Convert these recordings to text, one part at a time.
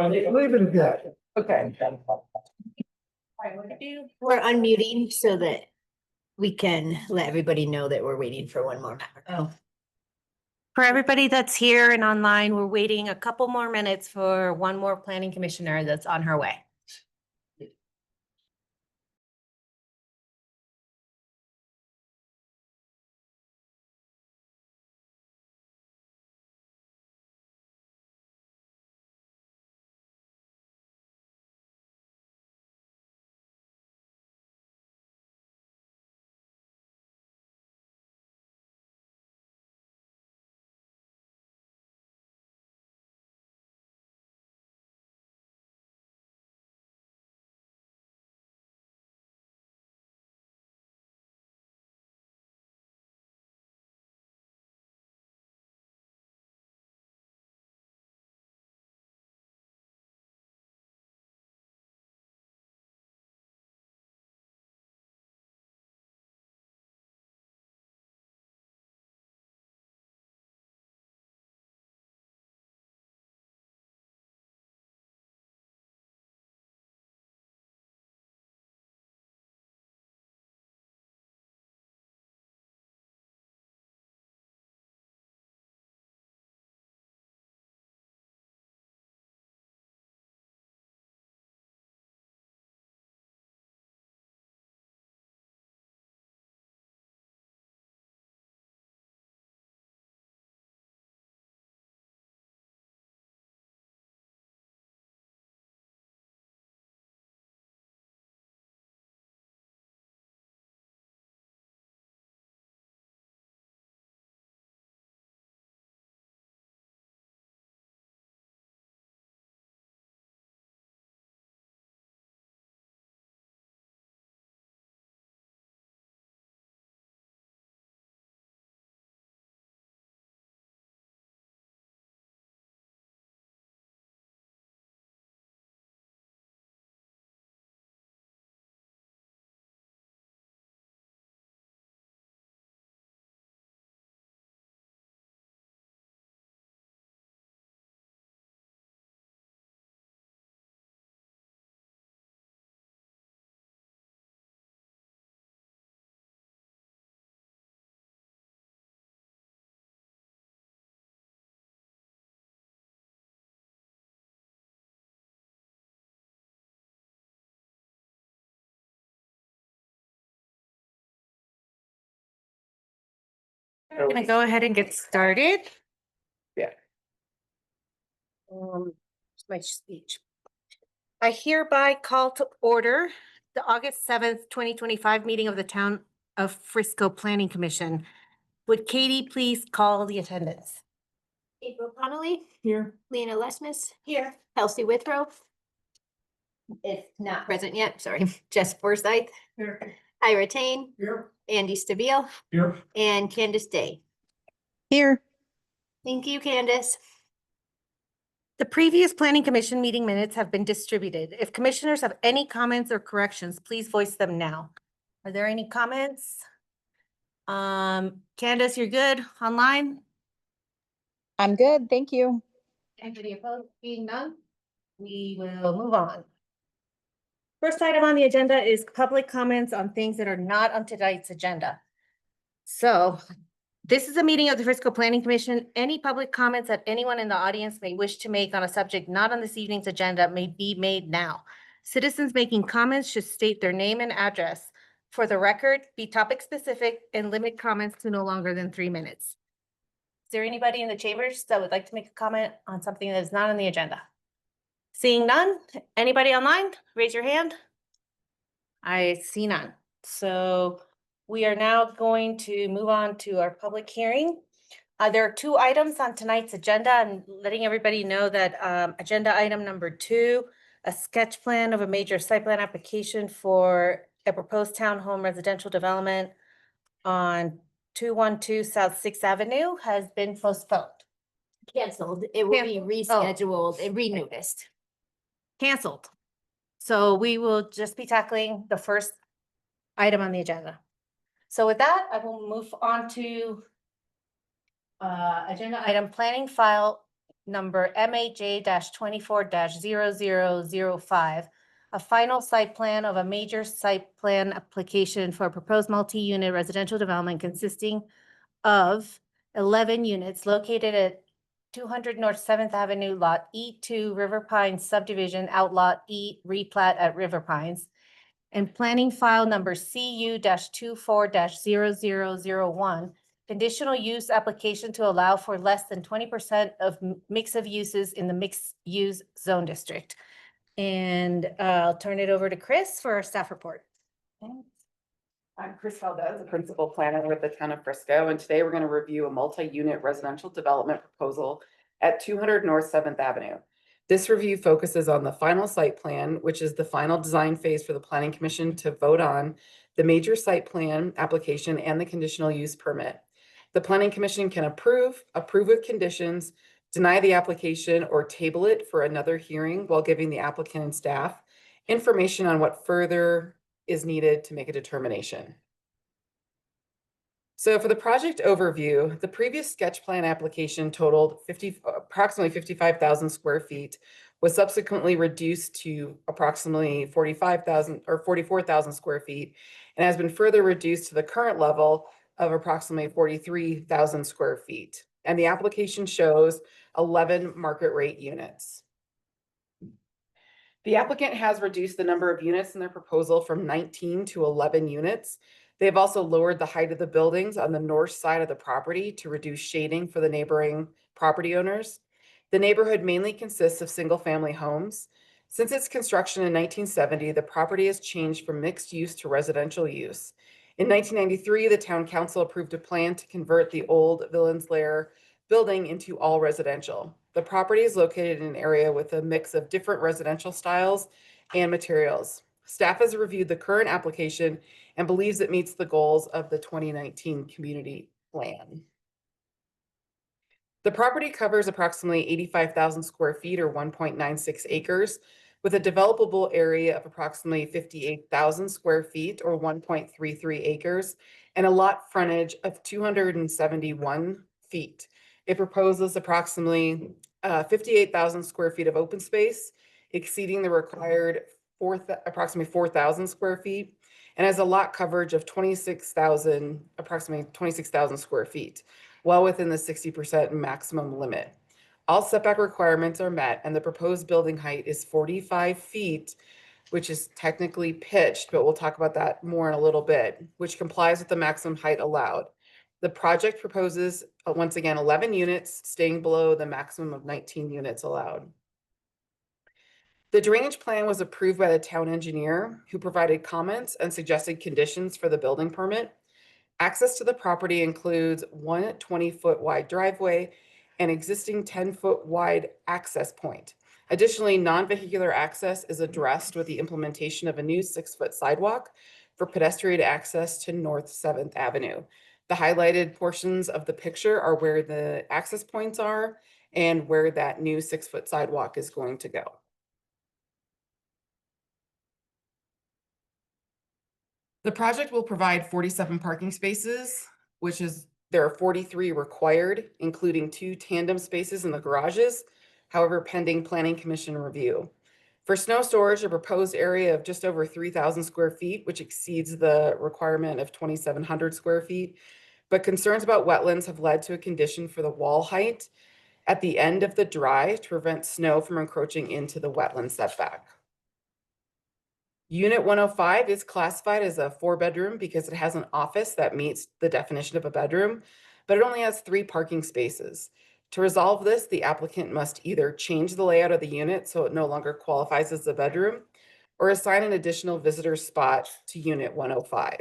Leave it at that. Okay. We're unmuting so that we can let everybody know that we're waiting for one more member. Oh. For everybody that's here and online, we're waiting a couple more minutes for one more planning commissioner that's on her way. I'm gonna go ahead and get started. Yeah. My speech. I hereby call to order the August 7th, 2025 meeting of the Town of Frisco Planning Commission. Would Katie please call the attendance? April Connolly, Here. Lena Lesmus, Here. Kelsey Withrow. If not present yet, sorry, Jess Forsythe, Here. Ira Tain, Here. Andy Stabile, Here. and Candace Day. Here. Thank you, Candace. The previous planning commission meeting minutes have been distributed. If commissioners have any comments or corrections, please voice them now. Are there any comments? Candace, you're good online? I'm good, thank you. Anybody opposed? Being none, we will move on. First item on the agenda is public comments on things that are not on tonight's agenda. So this is a meeting of the Frisco Planning Commission. Any public comments that anyone in the audience may wish to make on a subject not on this evening's agenda may be made now. Citizens making comments should state their name and address. For the record, be topic specific and limit comments to no longer than 3 minutes. Is there anybody in the chambers that would like to make a comment on something that is not on the agenda? Seeing none, anybody online, raise your hand. I see none. So we are now going to move on to our public hearing. There are 2 items on tonight's agenda, and letting everybody know that agenda item number 2, a sketch plan of a major site plan application for a proposed townhome residential development on 212 South 6th Avenue has been postponed. Canceled. It will be Oh. rescheduled and renoticed. Canceled. So we will just be tackling the first item on the agenda. So with that, I will move on to agenda item planning file number MHA 24-0005, a final site plan of a major site plan application for a proposed multi-unit residential development consisting of 11 units located at 200 North 7th Avenue, Lot E2, River Pines subdivision, Outlot E, replat at River Pines, and planning file number CU-24-0001, conditional use application to allow for less than 20% of mix of uses in the mixed use zone district. And I'll turn it over to Chris for our staff report. I'm Chris Valdez, the principal planner with the town of Frisco, and today we're going to review a multi-unit residential development proposal at 200 North 7th Avenue. This review focuses on the final site plan, which is the final design phase for the Planning Commission to vote on the major site plan application and the conditional use permit. The Planning Commission can approve with conditions, deny the application, or table it for another hearing while giving the applicant and staff information on what further is needed to make a determination. So for the project overview, the previous sketch plan application totaled approximately 55,000 square feet, was subsequently reduced to approximately 45,000 or 44,000 square feet, and has been further reduced to the current level of approximately 43,000 square feet. And the application shows 11 market rate units. The applicant has reduced the number of units in their proposal from 19 to 11 units. They've also lowered the height of the buildings on the north side of the property to reduce shading for the neighboring property owners. The neighborhood mainly consists of single-family homes. Since its construction in 1970, the property has changed from mixed use to residential use. In 1993, the town council approved a plan to convert the old Villains Lair building into all residential. The property is located in an area with a mix of different residential styles and materials. Staff has reviewed the current application and believes it meets the goals of the 2019 community plan. The property covers approximately 85,000 square feet or 1.96 acres, with a developable area of approximately 58,000 square feet or 1.33 acres, and a lot frontage of 271 feet. It proposes approximately 58,000 square feet of open space, exceeding the required approximately 4,000 square feet, and has a lot coverage of approximately 26,000 square feet, well within the 60% maximum limit. All setback requirements are met, and the proposed building height is 45 feet, which is technically pitched, but we'll talk about that more in a little bit, which complies with the maximum height allowed. The project proposes, once again, 11 units, staying below the maximum of 19 units allowed. The drainage plan was approved by the town engineer, who provided comments and suggested conditions for the building permit. Access to the property includes one 20-foot wide driveway and existing 10-foot wide access point. Additionally, non-vehicular access is addressed with the implementation of a new 6-foot sidewalk for pedestrian access to North 7th Avenue. The highlighted portions of the picture are where the access points are and where that new 6-foot sidewalk is going to go. The project will provide 47 parking spaces, there are 43 required, including 2 tandem spaces in the garages, however, pending Planning Commission review. For snow storage, a proposed area of just over 3,000 square feet, which exceeds the requirement of 2,700 square feet. But concerns about wetlands have led to a condition for the wall height at the end of the drive to prevent snow from encroaching into the wetland setback. Unit 105 is classified as a 4-bedroom because it has an office that meets the definition of a bedroom, but it only has 3 parking spaces. To resolve this, the applicant must either change the layout of the unit so it no longer qualifies as a bedroom, or assign an additional visitor spot to Unit 105.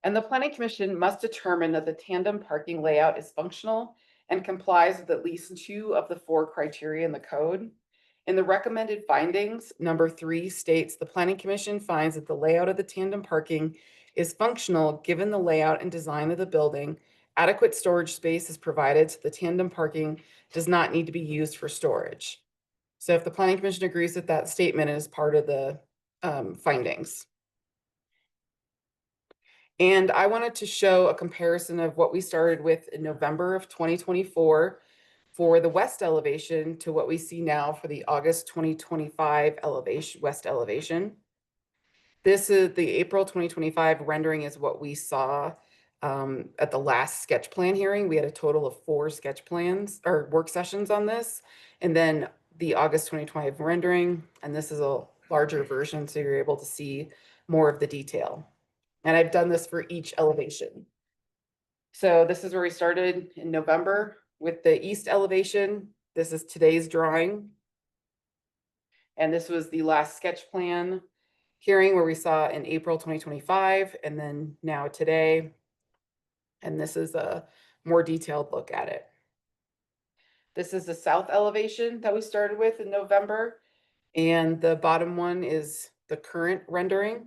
And the Planning Commission must determine that the tandem parking layout is functional and complies with at least 2 of the 4 criteria in the code. In the recommended findings, number 3 states the Planning Commission finds that the layout of the tandem parking is functional given the layout and design of the building. Adequate storage space is provided, so the tandem parking does not need to be used for storage. So if the Planning Commission agrees with that statement, it is part of the findings. And I wanted to show a comparison of what we started with in November of 2024 for the west elevation to what we see now for the August 2025 elevation, west elevation. This is the April 2025 rendering is what we saw at the last sketch plan hearing. We had a total of 4 sketch plans or work sessions on this. And then the August 2025 rendering, and this is a larger version, so you're able to see more of the detail. And I've done this for each elevation. So this is where we started in November with the east elevation. This is today's drawing. And this was the last sketch plan hearing where we saw in April 2025, and then now today. And this is a more detailed look at it. This is the south elevation that we started with in November. And the bottom one is the current rendering.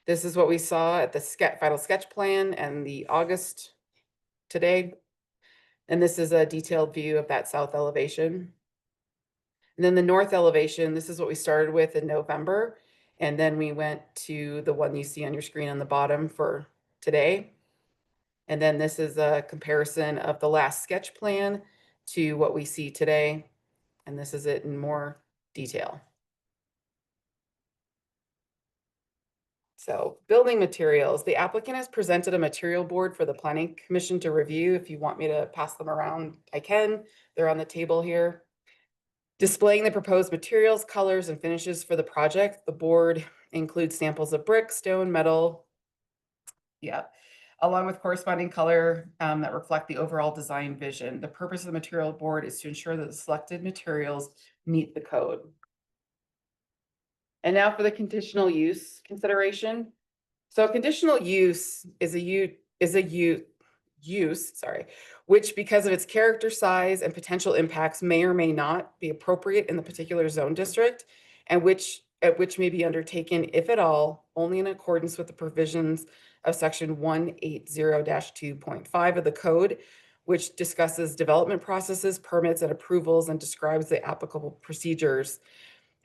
This is what we saw at the final sketch plan and the August today. And this is a detailed view of that south elevation. And then the north elevation, this is what we started with in November. And then we went to the one you see on your screen on the bottom for today. And then this is a comparison of the last sketch plan to what we see today. And this is it in more detail. So building materials, the applicant has presented a material board for the Planning Commission to review. If you want me to pass them around, I can. They're on the table here. Displaying the proposed materials, colors, and finishes for the project. The board includes samples of brick, stone, metal, along with corresponding color that reflect the overall design vision. The purpose of the material board is to ensure that the selected materials meet the code. And now for the conditional use consideration. So conditional use is a use, which because of its character, size, and potential impacts may or may not be appropriate in the particular zone district, and which may be undertaken, if at all, only in accordance with the provisions of section 180-2.5 of the code, which discusses development processes, permits, and approvals, and describes the applicable procedures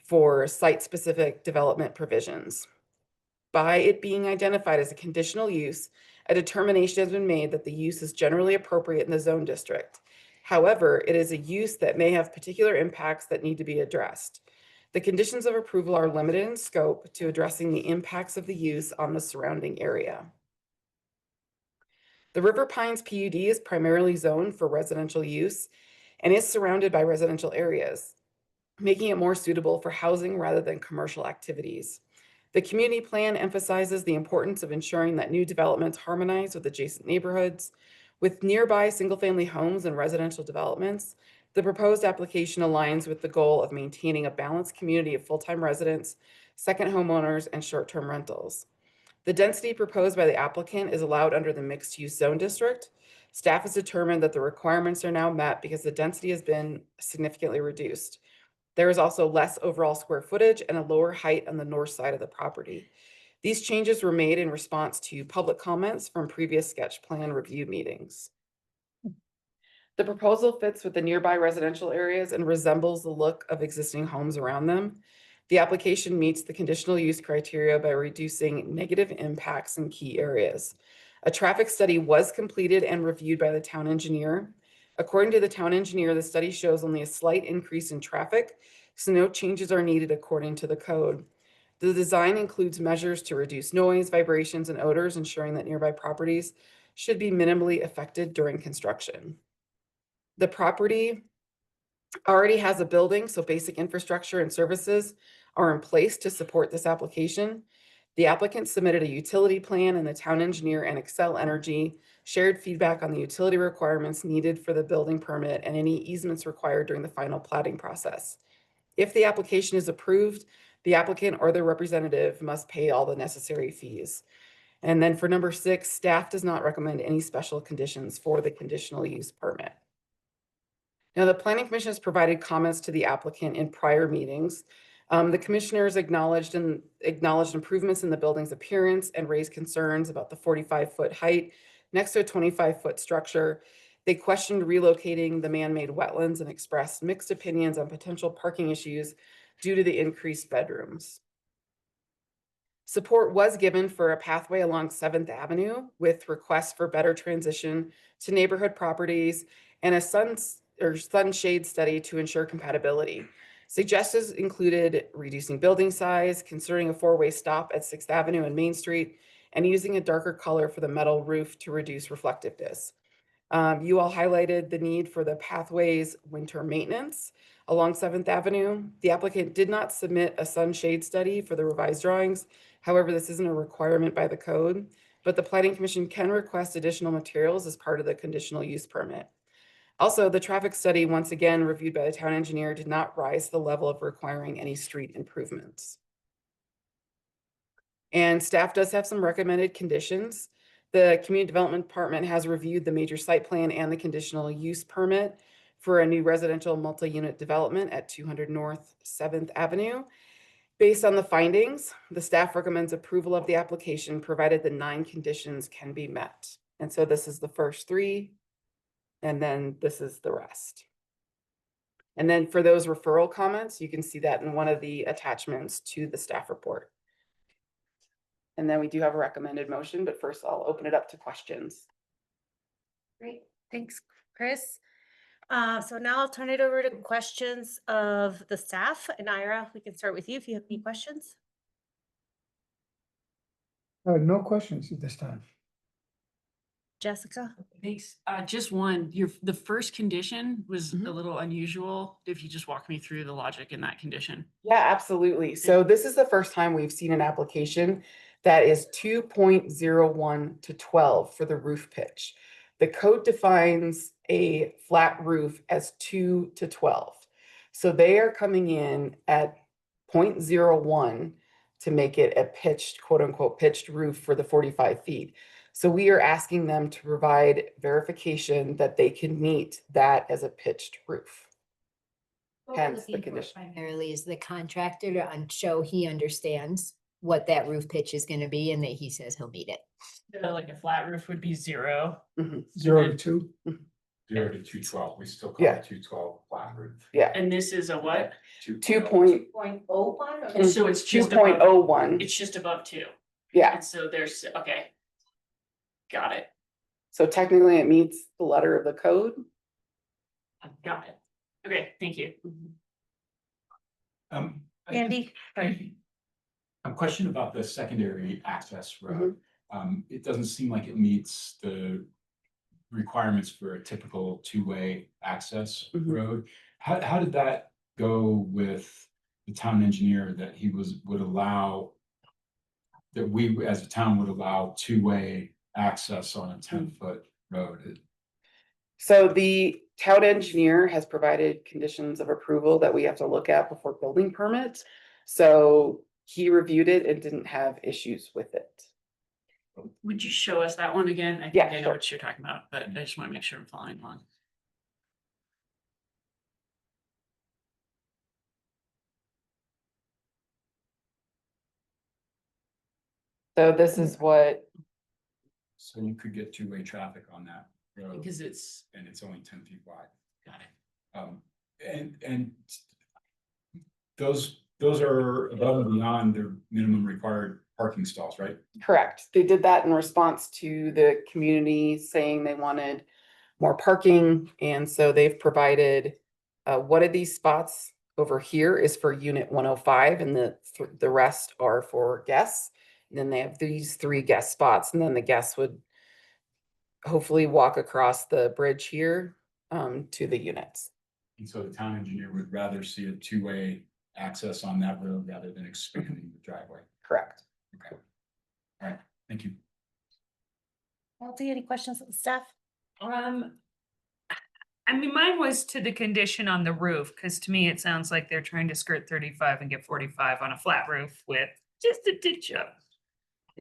for site-specific development provisions. By it being identified as a conditional use, a determination has been made that the use is generally appropriate in the zone district. However, it is a use that may have particular impacts that need to be addressed. The conditions of approval are limited in scope to addressing the impacts of the use on the surrounding area. The River Pines PUD is primarily zoned for residential use and is surrounded by residential areas, making it more suitable for housing rather than commercial activities. The community plan emphasizes the importance of ensuring that new developments harmonize with adjacent neighborhoods. With nearby single-family homes and residential developments, the proposed application aligns with the goal of maintaining a balanced community of full-time residents, second homeowners, and short-term rentals. The density proposed by the applicant is allowed under the mixed-use zone district. Staff has determined that the requirements are now met because the density has been significantly reduced. There is also less overall square footage and a lower height on the north side of the property. These changes were made in response to public comments from previous sketch plan review meetings. The proposal fits with the nearby residential areas and resembles the look of existing homes around them. The application meets the conditional use criteria by reducing negative impacts in key areas. A traffic study was completed and reviewed by the town engineer. According to the town engineer, the study shows only a slight increase in traffic, so no changes are needed according to the code. The design includes measures to reduce noise, vibrations, and odors, ensuring that nearby properties should be minimally affected during construction. The property already has a building, so basic infrastructure and services are in place to support this application. The applicant submitted a utility plan, and the town engineer and Excel Energy shared feedback on the utility requirements needed for the building permit and any easements required during the final plating process. If the application is approved, the applicant or their representative must pay all the necessary fees. And then for number 6, staff does not recommend any special conditions for the conditional use permit. Now, the Planning Commission has provided comments to the applicant in prior meetings. The commissioners acknowledged improvements in the building's appearance and raised concerns about the 45-foot height next to a 25-foot structure. They questioned relocating the man-made wetlands and expressed mixed opinions on potential parking issues due to the increased bedrooms. Support was given for a pathway along 7th Avenue with requests for better transition to neighborhood properties and a or sunshade study to ensure compatibility. Suggestions included reducing building size, considering a four-way stop at 6th Avenue and Main Street, and using a darker color for the metal roof to reduce reflectiveness. You all highlighted the need for the pathways winter maintenance along 7th Avenue. The applicant did not submit a sunshade study for the revised drawings. However, this isn't a requirement by the code, but the Planning Commission can request additional materials as part of the conditional use permit. Also, the traffic study, once again reviewed by the town engineer, did not rise to the level of requiring any street improvements. And staff does have some recommended conditions. The Community Development Department has reviewed the major site plan and the conditional use permit for a new residential multi-unit development at 200 North 7th Avenue. Based on the findings, the staff recommends approval of the application provided the 9 conditions can be met. And so this is the first 3, and then this is the rest. And then for those referral comments, you can see that in one of the attachments to the staff report. And then we do have a recommended motion, but first I'll open it up to questions. Great, thanks, Chris. So now I'll turn it over to questions of the staff. And Ira, we can start with you if you have any questions. No questions at this time. Jessica? Thanks. Just one, the first condition was a little unusual. If you just walk me through the logic in that condition. Yeah, absolutely. So this is the first time we've seen an application that is 2.01 to 12 for the roof pitch. The code defines a flat roof as 2 to 12. So they are coming in at 0.01 to make it a pitched, quote unquote, pitched roof for the 45 feet. So we are asking them to provide verification that they can meet that as a pitched roof. Hence the condition. Primarily is the contractor to show he understands what that roof pitch is gonna be and that he says he'll meet it. So like a flat roof would be 0. 0 to 2. 0 to 212, we still call Yeah. it 212 flat roof. Yeah, And this is a what? 2.01. And so it's just above, 2.01. it's just above 2. Yeah, And so there's, okay. Got it. so technically it meets the letter of the code. Got it. Okay, thank you. I Andy? A question about the secondary access road. It doesn't seem like it meets the requirements for a typical two-way access road. How did that go with the town engineer that he would allow, that we as a town would allow two-way access on a 10-foot road? So the town engineer has provided conditions of approval that we have to look at before building permits. So he reviewed it and didn't have issues with it. Would you show us that one again? I think Yeah, I know sure. what you're talking about, but I just want to make sure I'm following along. So this is what, So you could get two-way traffic on that road Because it's, and it's only 10 feet wide. got it. And those are above and beyond their minimum required parking stalls, right? correct. They did that in response to the community saying they wanted more parking. And so they've provided, one of these spots over here is for unit 105 and the rest are for guests. And then they have these 3 guest spots and then the guests would hopefully walk across the bridge here to the units. And so the town engineer would rather see a two-way access on that road rather than expanding the driveway. Correct. Okay. All right, thank you. Welty, any questions of the staff? I mean, mine was to the condition on the roof, because to me, it sounds like they're trying to skirt 35 and get 45 on a flat roof with just a ditch up.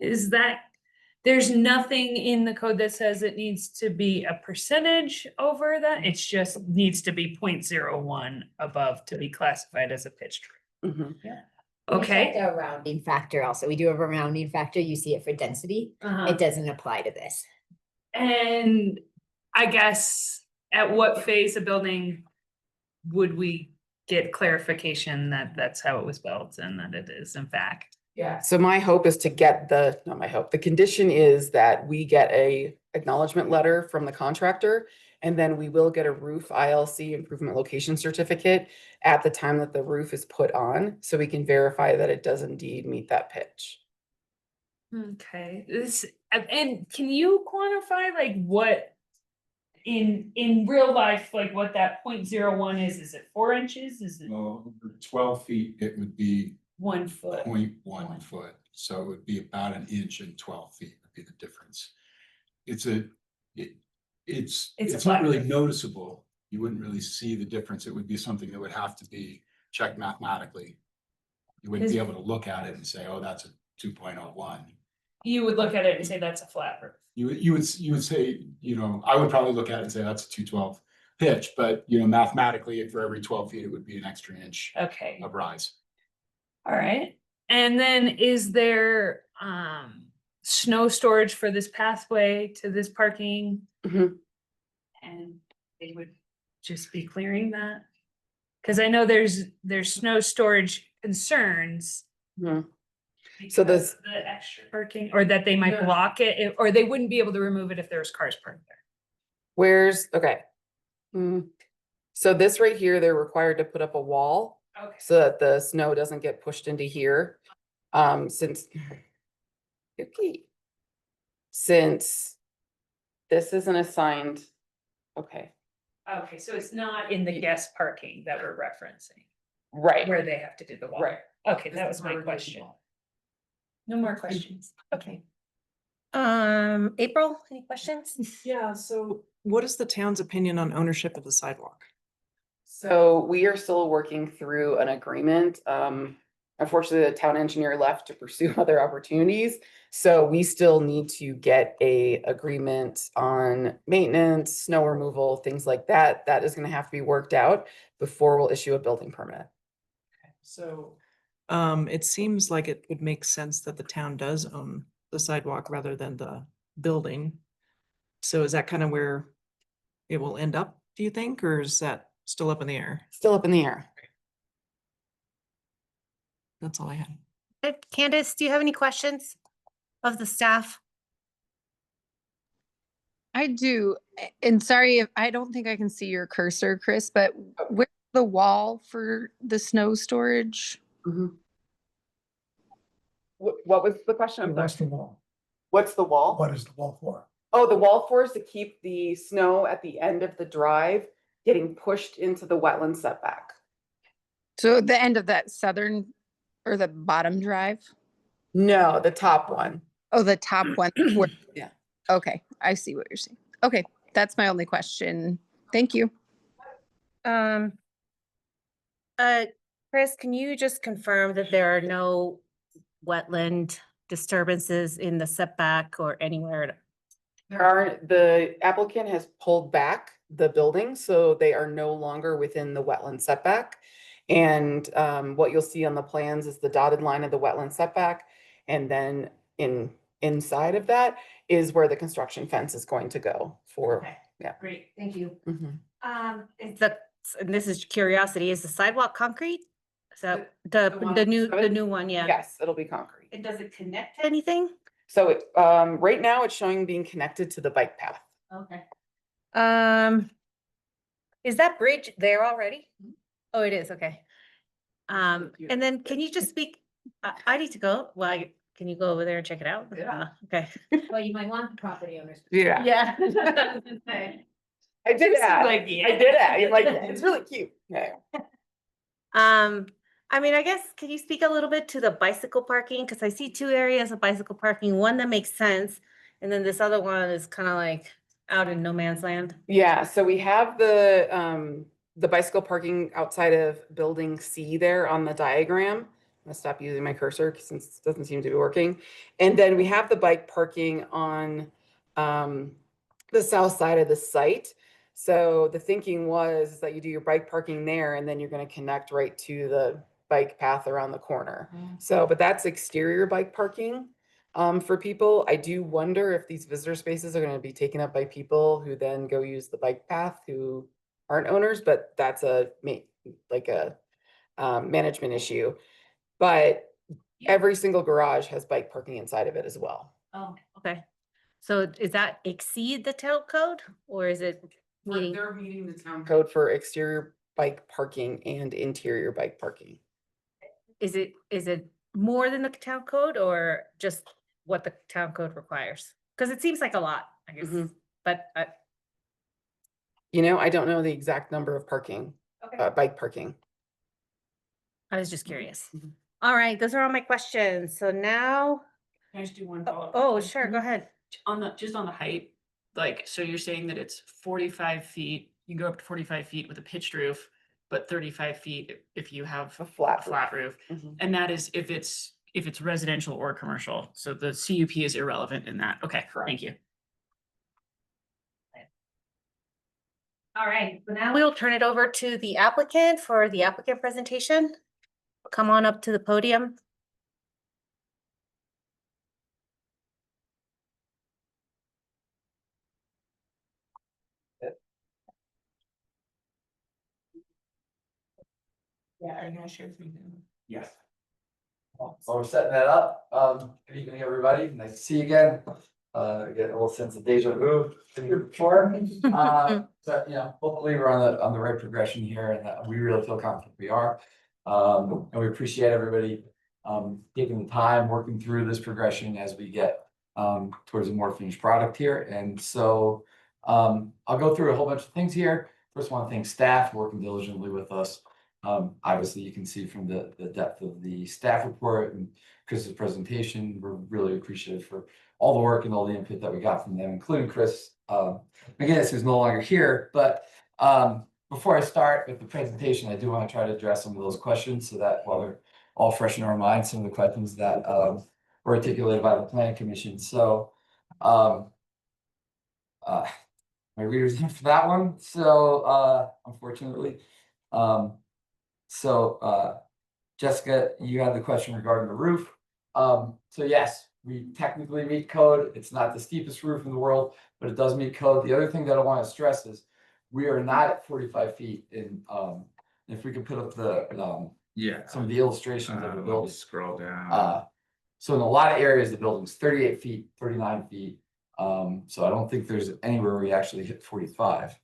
Is that, there's nothing in the code that says it needs to be a percentage over that? It's just needs to be 0.01 above to be classified as a pitched roof. Mhm. Okay. A rounding factor also. We do have a rounding factor. You see it for density. It doesn't apply to this. And I guess at what phase of building would we get clarification that that's how it was built and that it is in fact? Yeah, so my hope is to get not my hope, the condition is that we get a acknowledgement letter from the contractor And then we will get a roof ILC improvement location certificate at the time that the roof is put on, so we can verify that it does indeed meet that pitch. Okay, and can you quantify like what in real life, like what that 0.01 is? Is it 4 inches? Is it Well, over 12 feet, it would be 1 foot? 0.1 foot. So it would be about an inch and 12 feet would be the difference. It's It's a not flat really roof. noticeable. You wouldn't really see the difference. It would be something that would have to be checked mathematically. You wouldn't be Is- able to look at it and say, oh, that's a 2.01. You would look at it and say that's a flat roof. You would say, I would probably look at it and say that's a 212 pitch, but mathematically, for every 12 feet, it would be an extra inch Okay, of rise. all right. And then is there snow storage for this pathway to this parking? Mhm. And they would just be clearing that? Cause I know there's snow storage concerns. Mhm. So because this- of the extra parking, or that they might Yeah. block it, or they wouldn't be able to remove it if there was cars parked there. Okay. So this right here, they're required to put up a wall Okay. so that the snow doesn't get pushed into here. Since this isn't assigned, okay, Okay, so it's not in the guest parking that we're referencing, right, where they have to do the wall. right. Okay, that was my question. No more questions. Okay. April, any questions? Yeah, so what is the town's opinion on ownership of the sidewalk? So we are still working through an agreement. Unfortunately, the town engineer left to pursue other opportunities. So we still need to get a agreement on maintenance, snow removal, things like that. That is gonna have to be worked out before we'll issue a building permit. So it seems like it would make sense that the town does own the sidewalk rather than the building. So is that kind of where it will end up, do you think, or is that still up in the air? Still up in the air. That's all I had. Candace, do you have any questions of the staff? I do. And sorry if I don't think I can see your cursor, Chris, but where's the wall for the snow storage? What was the question? I'm What's sorry. the wall? What's the wall? What is the wall for? Oh, the wall for is to keep the snow at the end of the drive getting pushed into the wetland setback. So the end of that southern or the bottom drive? No, the top one. Oh, the top one. Yeah. Okay, I see what you're saying. Okay, that's my only question. Thank you. Chris, can you just confirm that there are no wetland disturbances in the setback or anywhere? The applicant has pulled back the building, so they are no longer within the wetland setback. And what you'll see on the plans is the dotted line of the wetland setback. And then inside of that is where the construction fence is going to go for, Okay. yeah. Great, thank you. Mhm. And this is curiosity, is the sidewalk concrete? So The one the on new seven? one, yeah. Yes, it'll be concrete. And does it connect to anything? So right now it's showing being connected to the bike path. Okay. Is that bridge there already? Oh, it is, okay. And then can you just speak, I need to go, well, can you go over there and check it out? Yeah. Okay. Well, you might want the property owners. Yeah. Yeah. I did This is that. like, I did that. Like, it's really cute. Yeah. I mean, I guess, can you speak a little bit to the bicycle parking? Cause I see two areas of bicycle parking, one that makes sense. And then this other one is kind of like out in no man's land. Yeah, so we have the bicycle parking outside of building C there on the diagram. I'm gonna stop using my cursor since it doesn't seem to be working. And then we have the bike parking on the south side of the site. So the thinking was that you do your bike parking there and then you're gonna connect right to the bike path around the corner. So, but that's exterior bike parking for people. I do wonder if these visitor spaces are gonna be taken up by people who then go use the bike path who aren't owners, but that's a management issue. But every single garage has bike parking inside of it as well. Oh, okay. So does that exceed the town code or is it meeting. They're meeting the town code for exterior bike parking and interior bike parking. Is it more than the town code or just what the town code requires? Because it seems like a lot, I guess, Mhm. but, You know, I don't know the exact number of parking, bike parking. I was just curious. Mhm. All right, those are all my questions. So now, Can I just do one follow-up? oh, question? sure, go ahead. On the, just on the height, like, so you're saying that it's 45 feet, you go up to 45 feet with a pitched roof, but 35 feet if you have A a flat. flat roof. Mhm. And that is if it's residential or commercial. So the CUP is irrelevant in that. Okay, thank you. All right, so now we'll turn it over to the applicant for the applicant presentation. Come on up to the podium. Yeah, are you gonna share with me? Yes. So we're setting that up. Good evening, everybody. Nice to see you again. Get a little sense of deja vu from here before. So, you know, hopefully we're on the right progression here and that we really feel confident we are. And we appreciate everybody taking the time, working through this progression as we get towards a more finished product here. And so I'll go through a whole bunch of things here. First, I want to thank staff for working diligently with us. Obviously, you can see from the depth of the staff report and Chris's presentation, we're really appreciative for all the work and all the input that we got from them, including Chris McGinnis, who's no longer here. But before I start with the presentation, I do want to try to address some of those questions so that while they're all fresh in our minds, some of the questions that were articulated by the planning commission. So my reader's in for that one. So unfortunately. Jessica, you had the question regarding the roof. So yes, we technically meet code. It's not the steepest roof in the world, but it does meet code. The other thing that I want to stress is we are not at 45 feet in, if we could put up the, Yeah. some of the illustrations of the Let me building. scroll down. So in a lot of areas, the building's 38 feet, 39 feet. So I don't think there's anywhere we actually hit 45.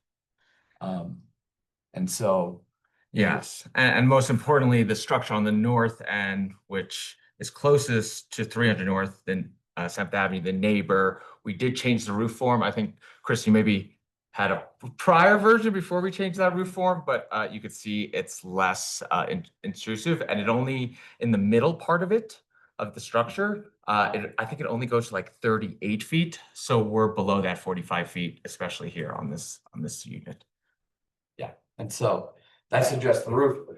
And so. Yes, and most importantly, the structure on the north end, which is closest to 300 North than 7th Avenue, the neighbor, we did change the roof form. I think, Chris, you maybe had a prior version before we changed that roof form, but you could see it's less intrusive, and it only, in the middle part of it, of the structure, I think it only goes to like 38 feet. So we're below that 45 feet, especially here on this unit. Yeah, and so that's addressed the roof.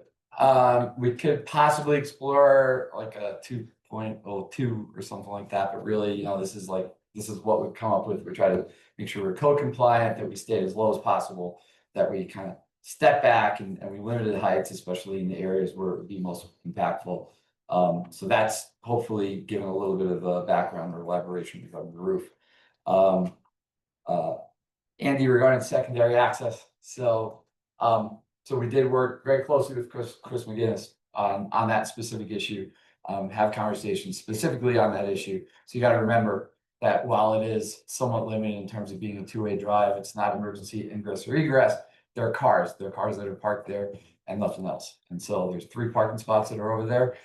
We could possibly explore like a 2.02 or something like that, but really, you know, this is what we've come up with. We try to make sure we're code compliant, that we stay as low as possible, that we kind of step back and we limited heights, especially in the areas where it would be most impactful. So that's hopefully given a little bit of a background or elaboration regarding the roof. Andy, regarding secondary access, so we did work very closely with Chris McGinnis on that specific issue, have conversations specifically on that issue. So you got to remember that while it is somewhat limited in terms of being a two-way drive, it's not emergency ingress or egress. There are cars that are parked there and nothing else. And so there's 3 parking spots that are over there.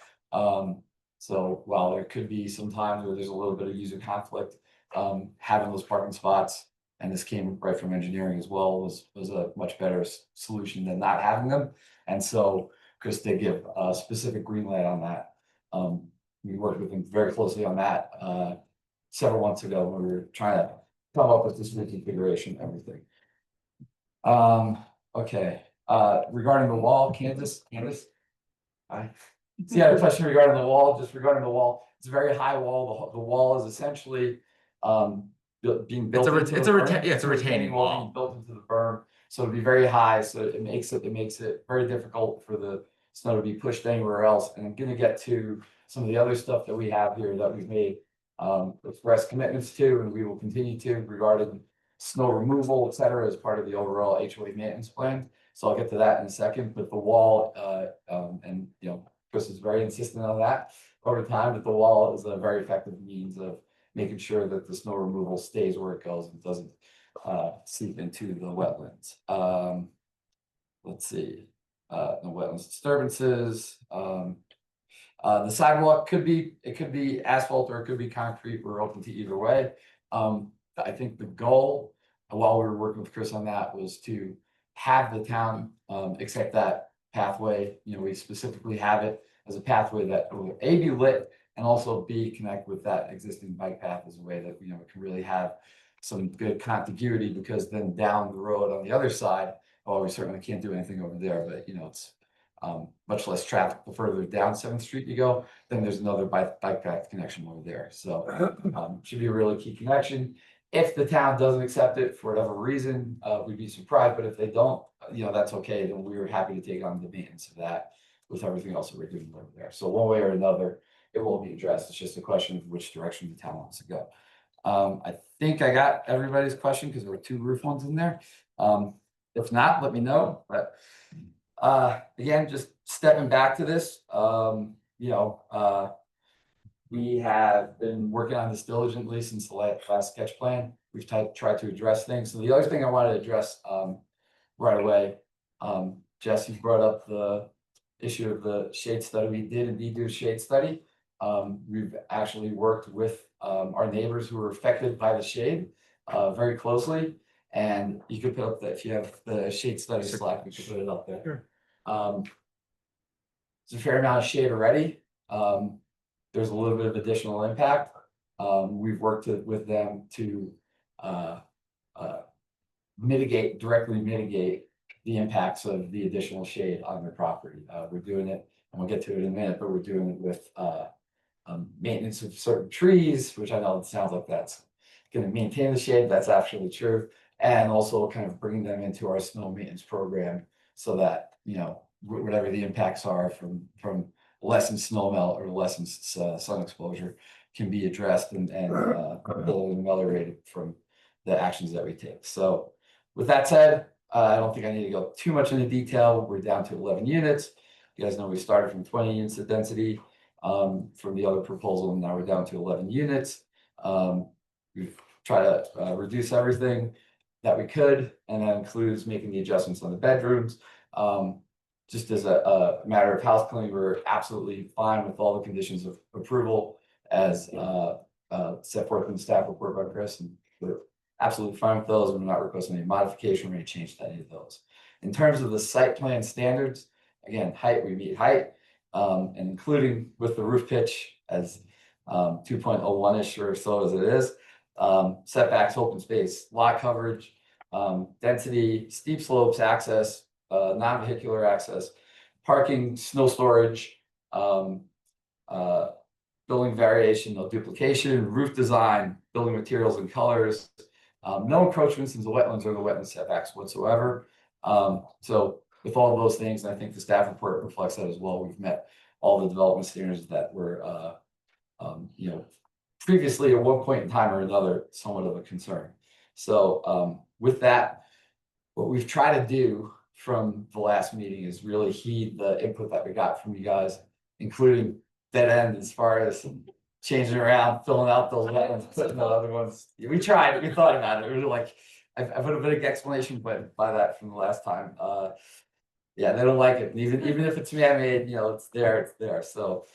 So while there could be some times where there's a little bit of user conflict, having those parking spots, and this came right from engineering as well, was a much better solution than not having them. And so Chris did give a specific green light on that. We worked with him very closely on that several months ago when we were trying to come up with this new configuration and everything. Okay, regarding the wall, Candace. Hi. So you had a question regarding the wall, just regarding the wall. It's a very high wall. The wall is essentially being built. It's a retaining wall being built into the berm, so it'd be very high. So it makes it very difficult for the snow to be pushed anywhere else. And I'm gonna get to some of the other stuff that we have here that we've made express commitments to, and we will continue to regarding snow removal, et cetera, as part of the overall HOA maintenance plan. So I'll get to that in a second. But the wall, and you know, Chris is very insistent on that over time. That the wall is a very effective means of making sure that the snow removal stays where it goes and doesn't seep into the wetlands. Let's see, the wetlands disturbances, the sidewalk could be asphalt or it could be concrete. We're open to either way. I think the goal, while we were working with Chris on that, was to have the town accept that pathway. You know, we specifically have it as a pathway that will A, be lit, and also B, connect with that existing bike path as a way that, you know, it can really have some good contiguity, because then down the road on the other side, well, we certainly can't do anything over there, but you know, it's much less traffic the further down 7th Street you go, then there's another bike path connection over there. So should be a really key connection. If the town doesn't accept it for whatever reason, we'd be surprised, but if they don't, you know, that's okay. Then we were happy to take on the maintenance of that with everything else that we're doing over there. So one way or another, it will be addressed. It's just a question of which direction the town wants to go. I think I got everybody's question because there were 2 roof ones in there. If not, let me know. But again, just stepping back to this, you know, we have been working on this diligently since the last sketch plan. We've tried to address things. So the other thing I wanted to address right away, Jess, you brought up the issue of the shade study. We did indeed do a shade study. We've actually worked with our neighbors who were affected by the shade very closely. And you could put up that, if you have the shade study slide, we could put it up there. Sure. It's a fair amount of shade already. There's a little bit of additional impact. We've worked with them to directly mitigate the impacts of the additional shade on their property. We're doing it, and we'll get to it in a minute, but we're doing it with maintenance of certain trees, which I know it sounds like that's going to maintain the shade. That's actually true. And also kind of bringing them into our snow maintenance program so that, you know, whatever the impacts are from lessened snow melt or lessened sun exposure can be addressed and ameliorated from the actions that we take. So with that said, I don't think I need to go too much into detail. We're down to 11 units. You guys know we started from 20 units of density from the other proposal, and now we're down to 11 units. We've tried to reduce everything that we could, and that includes making the adjustments on the bedrooms. Just as a matter of house cleaning, we're absolutely fine with all the conditions of approval as set forth in the staff report by Chris, and we're absolutely fine with those. We're not requesting any modification or any change to any of those. In terms of the site plan standards, again, height, we meet height, and including with the roof pitch as 2.01-ish or so as it is, setbacks, open space, lot coverage, density, steep slopes, access, non-vehicular access, parking, snow storage, building variation, no duplication, roof design, building materials and colors, no encroachments into wetlands or the wetland setbacks whatsoever. So with all of those things, and I think the staff report reflects that as well, we've met all the development standards that were, you know, previously at one point in time or another, somewhat of a concern. So with that, what we've tried to do from the last meeting is really heed the input that we got from you guys, including dead end as far as changing around, filling out those wetlands, putting the other ones. We tried, we thought about it. We were like, I put a big explanation by that from the last time. Yeah, they don't like it. Even if it's man-made, you know, it's there. So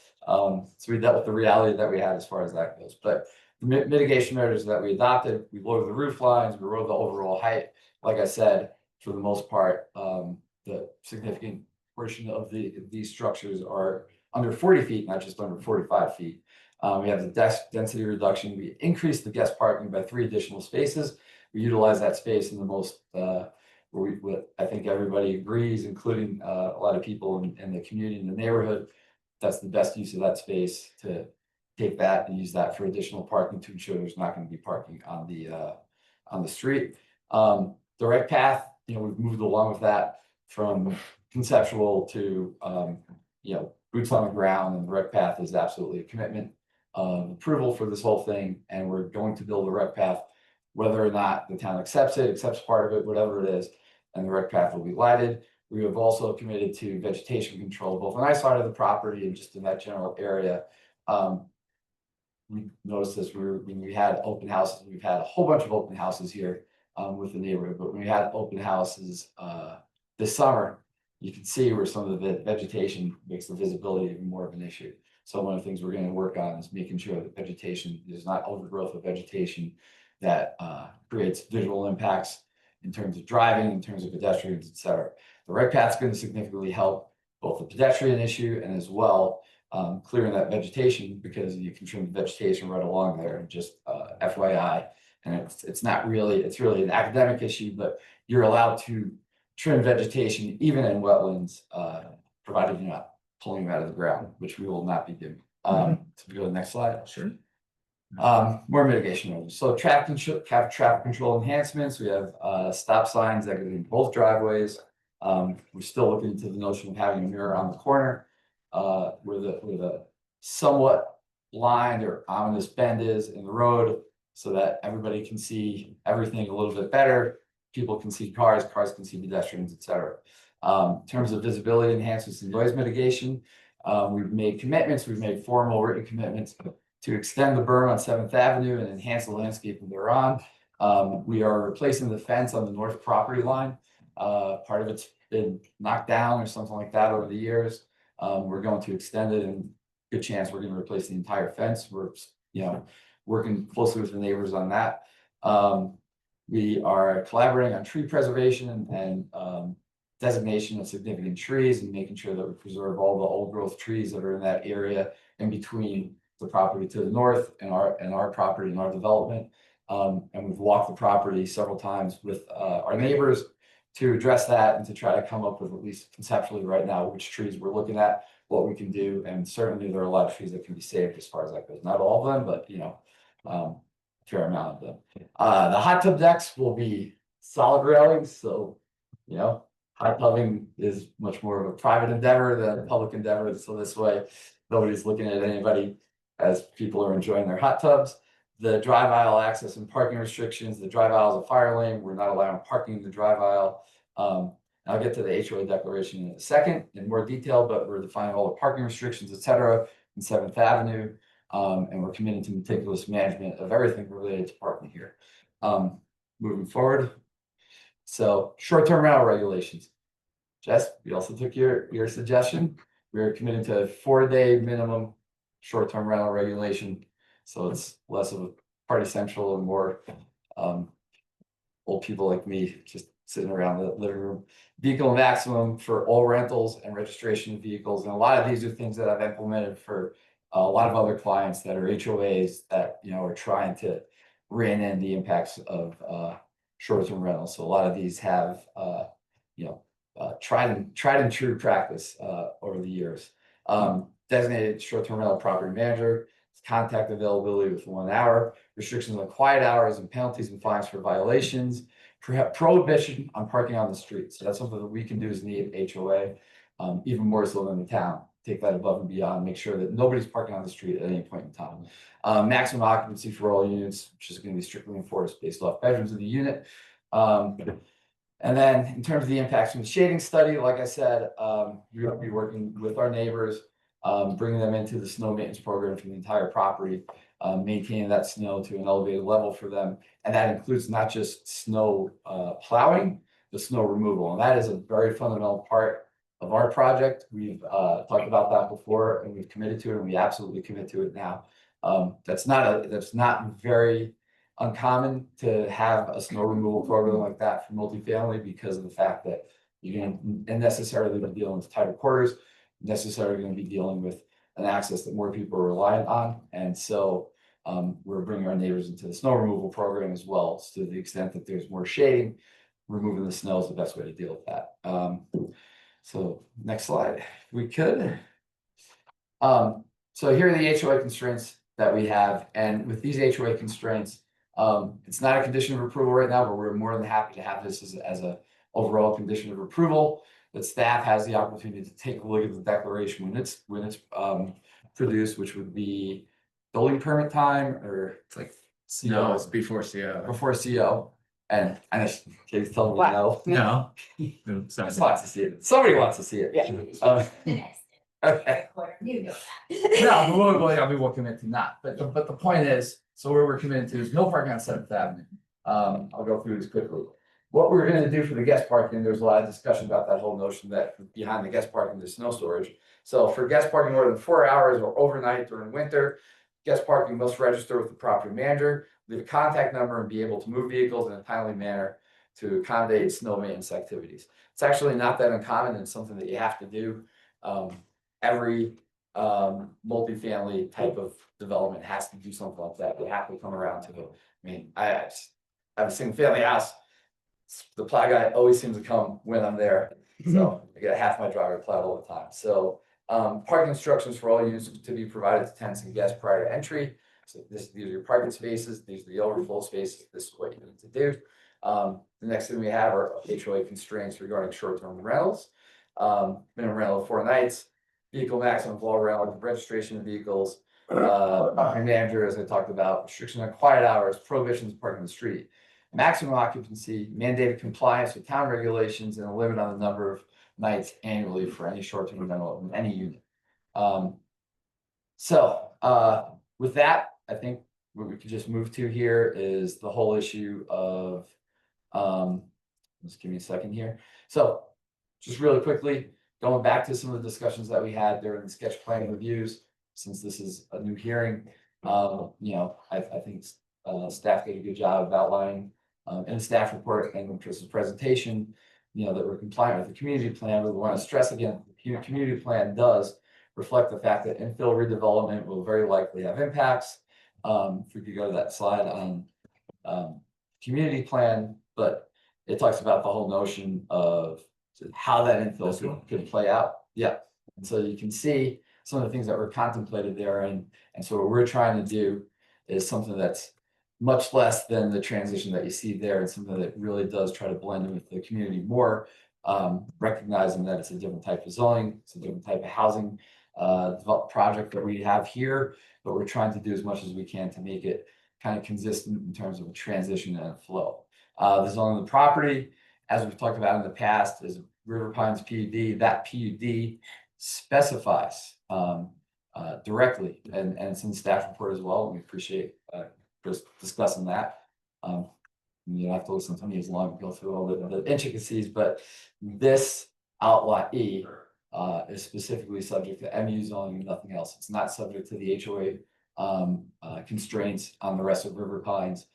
we dealt with the reality that we had as far as that goes. But the mitigation measures that we adopted, we lowered the roof lines, we lowered the overall height. Like I said, for the most part, the significant portion of these structures are under 40 feet, not just under 45 feet. We have the density reduction. We increased the guest parking by 3 additional spaces. We utilize that space in the most, where I think everybody agrees, including a lot of people in the community, in the neighborhood. That's the best use of that space, to take that and use that for additional parking to ensure there's not going to be parking on the street. Direct path, you know, we've moved along with that from conceptual to, you know, boots on the ground, and the direct path is absolutely a commitment of approval for this whole thing. And we're going to build a direct path, whether or not the town accepts part of it, whatever it is, and the direct path will be lighted. We have also committed to vegetation control, both on our side of the property and just in that general area. We noticed this when we had open houses. We've had a whole bunch of open houses here with the neighborhood, but when we had open houses, this summer, you can see where some of the vegetation makes the visibility even more of an issue. So one of the things we're gonna work on is making sure that vegetation, there's not overgrowth of vegetation that creates visual impacts in terms of driving, in terms of pedestrians, et cetera. The right path's gonna significantly help both the pedestrian issue and as well clearing that vegetation, because you can trim the vegetation right along there. And just FYI, and it's not really, it's really an academic issue, but you're allowed to trim vegetation even in wetlands, provided you're not pulling them out of the ground, which we will not be doing. So we go to the next slide. Sure. More mitigation measures. So traffic control enhancements. We have stop signs that go in both driveways. We're still looking into the notion of having a mirror on the corner, where the somewhat blind or ominous bend is in the road, so that everybody can see everything a little bit better. People can see cars, cars can see pedestrians, et cetera. In terms of visibility enhancements and noise mitigation, we've made commitments, we've made formal written commitments to extend the berm on 7th Avenue and enhance the landscaping thereon. We are replacing the fence on the north property line. Part of it's been knocked down or something like that over the years. We're going to extend it, and good chance we're going to replace the entire fence. We're, working closely with the neighbors on that. We are collaborating on tree preservation and designation of significant trees, and making sure that we preserve all the old growth trees that are in that area in between the property to the north and our property and our development. And we've walked the property several times with our neighbors to address that and to try to come up with, at least conceptually right now, which trees we're looking at, what we can do. And certainly there are a lot of trees that can be saved as far as that goes. Not all of them, but fair amount of them. The hot tub decks will be solid railings, so hot tubbing is much more of a private endeavor than a public endeavor. So this way, nobody's looking at anybody as people are enjoying their hot tubs. The drive aisle access and parking restrictions. The drive aisle is a fire lane. We're not allowing parking in the drive aisle. I'll get to the HOA declaration in a second in more detail, but we're defining all the parking restrictions, et cetera, in 7th Avenue. And we're committed to meticulous management of everything related to parking here. Moving forward. So short-term rental regulations. Jess, we also took your suggestion. We're committed to a 4-day minimum short-term rental regulation. So it's less of a party central and more old people like me just sitting around the living room. Vehicle maximum for all rentals and registration of vehicles. And a lot of these are things that I've implemented for a lot of other clients that are HOAs that are trying to rein in the impacts of short-term rentals. So a lot of these have tried and true practice over the years. Designated short-term rental property manager, contact availability within 1 hour, restrictions on quiet hours, and penalties and fines for violations, prohibition on parking on the street. So that's something that we can do as an HOA, even more so than the town. Take that above and beyond, make sure that nobody's parking on the street at any point in time. Maximum occupancy for all units, which is going to be strictly enforced based off bedrooms of the unit. And then in terms of the impacts from the shading study, like I said, we're going to be working with our neighbors, bringing them into the snow maintenance program for the entire property, maintaining that snow to an elevated level for them. And that includes not just snow plowing, but snow removal. And that is a very fundamental part of our project. We've talked about that before, and we've committed to it, and we absolutely commit to it now. That's not very uncommon to have a snow removal program like that for multifamily, because of the fact that you're going to necessarily be dealing with tighter quarters, necessarily going to be dealing with an access that more people are reliant on. And so we're bringing our neighbors into the snow removal program as well. So to the extent that there's more shading, removing the snow is the best way to deal with that. So next slide, if we could. So here are the HOA constraints that we have. And with these HOA constraints, it's not a condition of approval right now, but we're more than happy to have this as a overall condition of approval. That staff has the opportunity to take a look at the declaration when it's produced, which would be building permit time, or it's like CO. No, it's before CO. Before CO. And Katie's telling me no. No. Somebody wants to see it. Somebody wants to see it. Yes. Okay. You know No, we will commit to not. But the point is, so where we're committed to is no parking on 7th Avenue. I'll go through this quickly. What we're gonna do for the guest parking, there's a lot of discussion about that whole notion that behind the guest parking, there's snow storage. So for guest parking more than 4 hours or overnight during winter, guest parking must register with the property manager, leave a contact number, and be able to move vehicles in a timely manner to accommodate snow maintenance activities. It's actually not that uncommon, and something that you have to do. Every multifamily type of development has to do something like that. They have to come around to it. I mean, I have a single family house. The plow guy always seems to come when I'm there, so I get half my driveway plowed all the time. So parking instructions for all units to be provided to tenants and guests prior to entry. So these are your parking spaces, these are the overflow spaces, this is what you need to do. The next thing we have are HOA constraints regarding short-term rentals. Minimum rental of 4 nights, vehicle maximum of all rental, registration of vehicles, property manager, as I talked about, restriction on quiet hours, prohibitions of parking on the street. Maximum occupancy, mandated compliance with town regulations, and a limit on the number of nights annually for any short-term rental in any unit. With that, I think what we could just move to here is the whole issue of, just give me a second here. So just really quickly, going back to some of the discussions that we had during the sketch plan reviews, since this is a new hearing, I think staff did a good job of outlining in the staff report and in Chris's presentation, that we're compliant with the community plan. We want to stress again, the community plan does reflect the fact that infill redevelopment will very likely have impacts. If we could go to that slide on community plan, but it talks about the whole notion of how that infill could play out. Yeah, and so you can see some of the things that were contemplated there, and so what we're trying to do is something that's much less than the transition that you see there, and something that really does try to blend in with the community more, recognizing that it's a different type of zoning, it's a different type of housing project that we have here, but we're trying to do as much as we can to make it kind of consistent in terms of a transition and a flow. The zoning of the property, as we've talked about in the past, is River Pines PUD. That PUD specifies directly, and it's in the staff report as well. We appreciate just discussing that. You don't have to listen to me as long as go through all the intricacies, but this outlet E is specifically subject to MU zoning and nothing else. It's not subject to the HOA constraints on the rest of River Pines.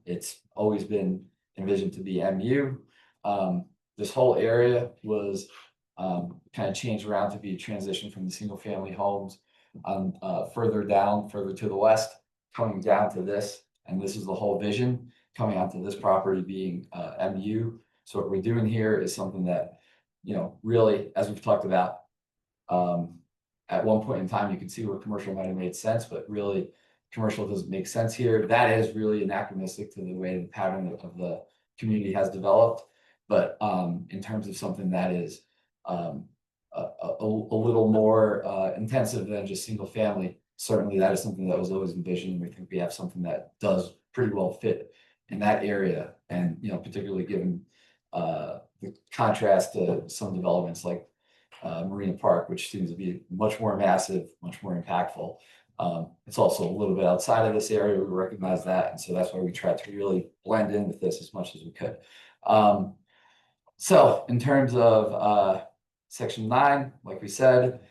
It's always been envisioned to be MU. This whole area was kind of changed around to be a transition from the single family homes further down, further to the west, coming down to this, and this is the whole vision coming onto this property being MU. So what we're doing here is something that, really, as we've talked about, at one point in time, you could see where commercial might have made sense, but really commercial doesn't make sense here. That is really anachronistic to the way the pattern of the community has developed. But in terms of something that is a little more intensive than just single family, certainly that is something that was always envisioned. We think we have something that does pretty well fit in that area, and particularly given the contrast to some developments like Marina Park, which seems to be much more massive, much more impactful. It's also a little bit outside of this area. We recognize that, and so that's why we try to really blend in with this as much as we could. So in terms of section 9, like we said,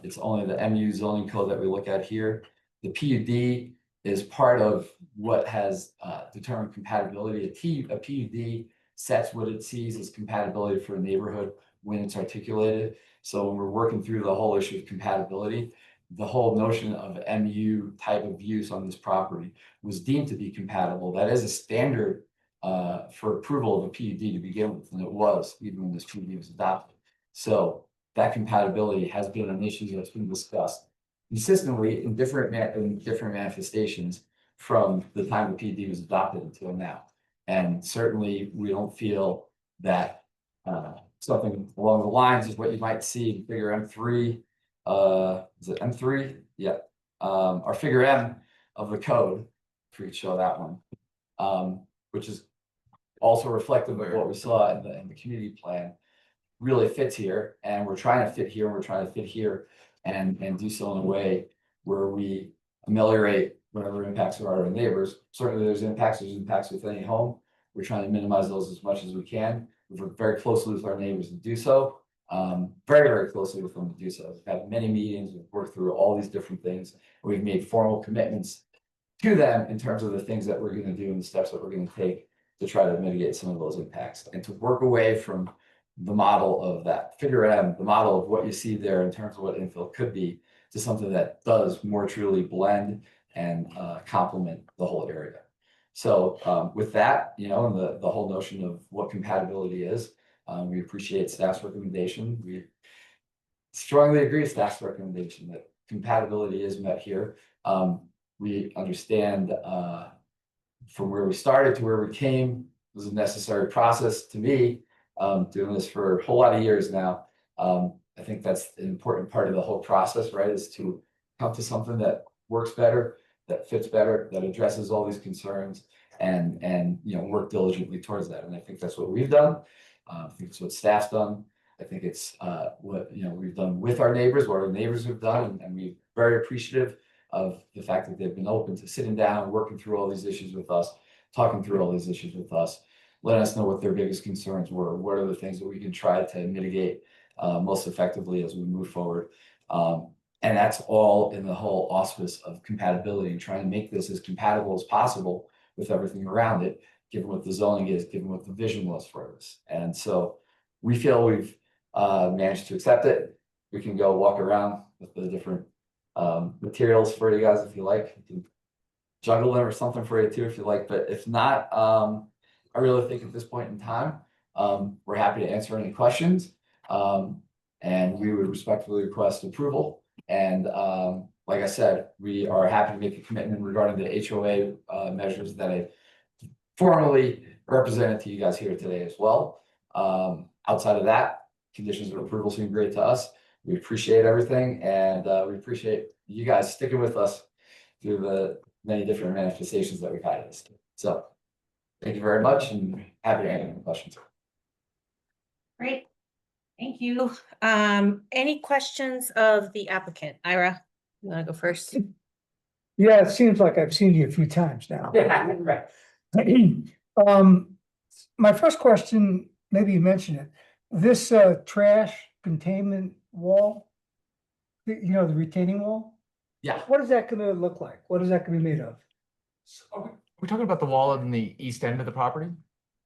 it's only the MU zoning code that we look at here. The PUD is part of what has determined compatibility. A PUD sets what it sees as compatibility for a neighborhood when it's articulated. So when we're working through the whole issue of compatibility, the whole notion of MU type of use on this property was deemed to be compatible. That is a standard for approval of a PUD to begin with, and it was even when this PUD was adopted. So that compatibility has been an issue that's been discussed consistently in different manifestations from the time the PUD was adopted until now. And certainly we don't feel that something along the lines of what you might see in figure M3, is it M3? Yeah. Or figure M of the code, if we could show that one, which is also reflective of what we saw in the community plan, really fits here. And we're trying to fit here, and we're trying to fit here and do so in a way where we ameliorate whatever impacts there are to our neighbors. Certainly there's impacts with any home. We're trying to minimize those as much as we can. We've worked very closely with our neighbors to do so. Very, very closely with them to do so. We've had many meetings, we've worked through all these different things. We've made formal commitments to them in terms of the things that we're gonna do and the steps that we're gonna take to try to mitigate some of those impacts and to work away from the model of that figure M, the model of what you see there in terms of what infill could be, to something that does more truly blend and complement the whole area. So with that, you know, and the whole notion of what compatibility is, we appreciate staff's recommendation. We strongly agree with staff's recommendation that compatibility is met here. We understand from where we started to where we came was a necessary process to me. Doing this for a whole lot of years now. I think that's an important part of the whole process, right? Is to come to something that works better, that fits better, that addresses all these concerns and you know, work diligently towards that. And I think that's what we've done. I think it's what staff's done. I think it's what, you know, we've done with our neighbors, what our neighbors have done, and we're very appreciative of the fact that they've been open to sitting down, working through all these issues with us, talking through all these issues with us, letting us know what their biggest concerns were, what are the things that we can try to mitigate most effectively as we move forward. And that's all in the whole auspice of compatibility and trying to make this as compatible as possible with everything around it, given what the zoning is, given what the vision was for this. And so we feel we've managed to accept it. We can go walk around with the different materials for you guys if you like. You can juggle them or something for you too if you like, but if not, I really think at this point in time, we're happy to answer any questions. And we would respectfully request approval. And like I said, we are happy to make a commitment regarding the HOA measures that I formally represented to you guys here today as well. Outside of that, conditions of approval seem great to us. We appreciate everything and we appreciate you guys sticking with us through the many different manifestations that we've had in this. So thank you very much and happy to answer any questions. Great. Thank you. Any questions of the applicant? Ira, you wanna go first? Yeah, it seems like I've seen you a few times now. Yeah, right. My first question, maybe you mentioned it, this trash containment wall, you know, the retaining wall, Yeah. what is that gonna look like? What is that gonna be made of? Are we talking about the wall in the east end of the property?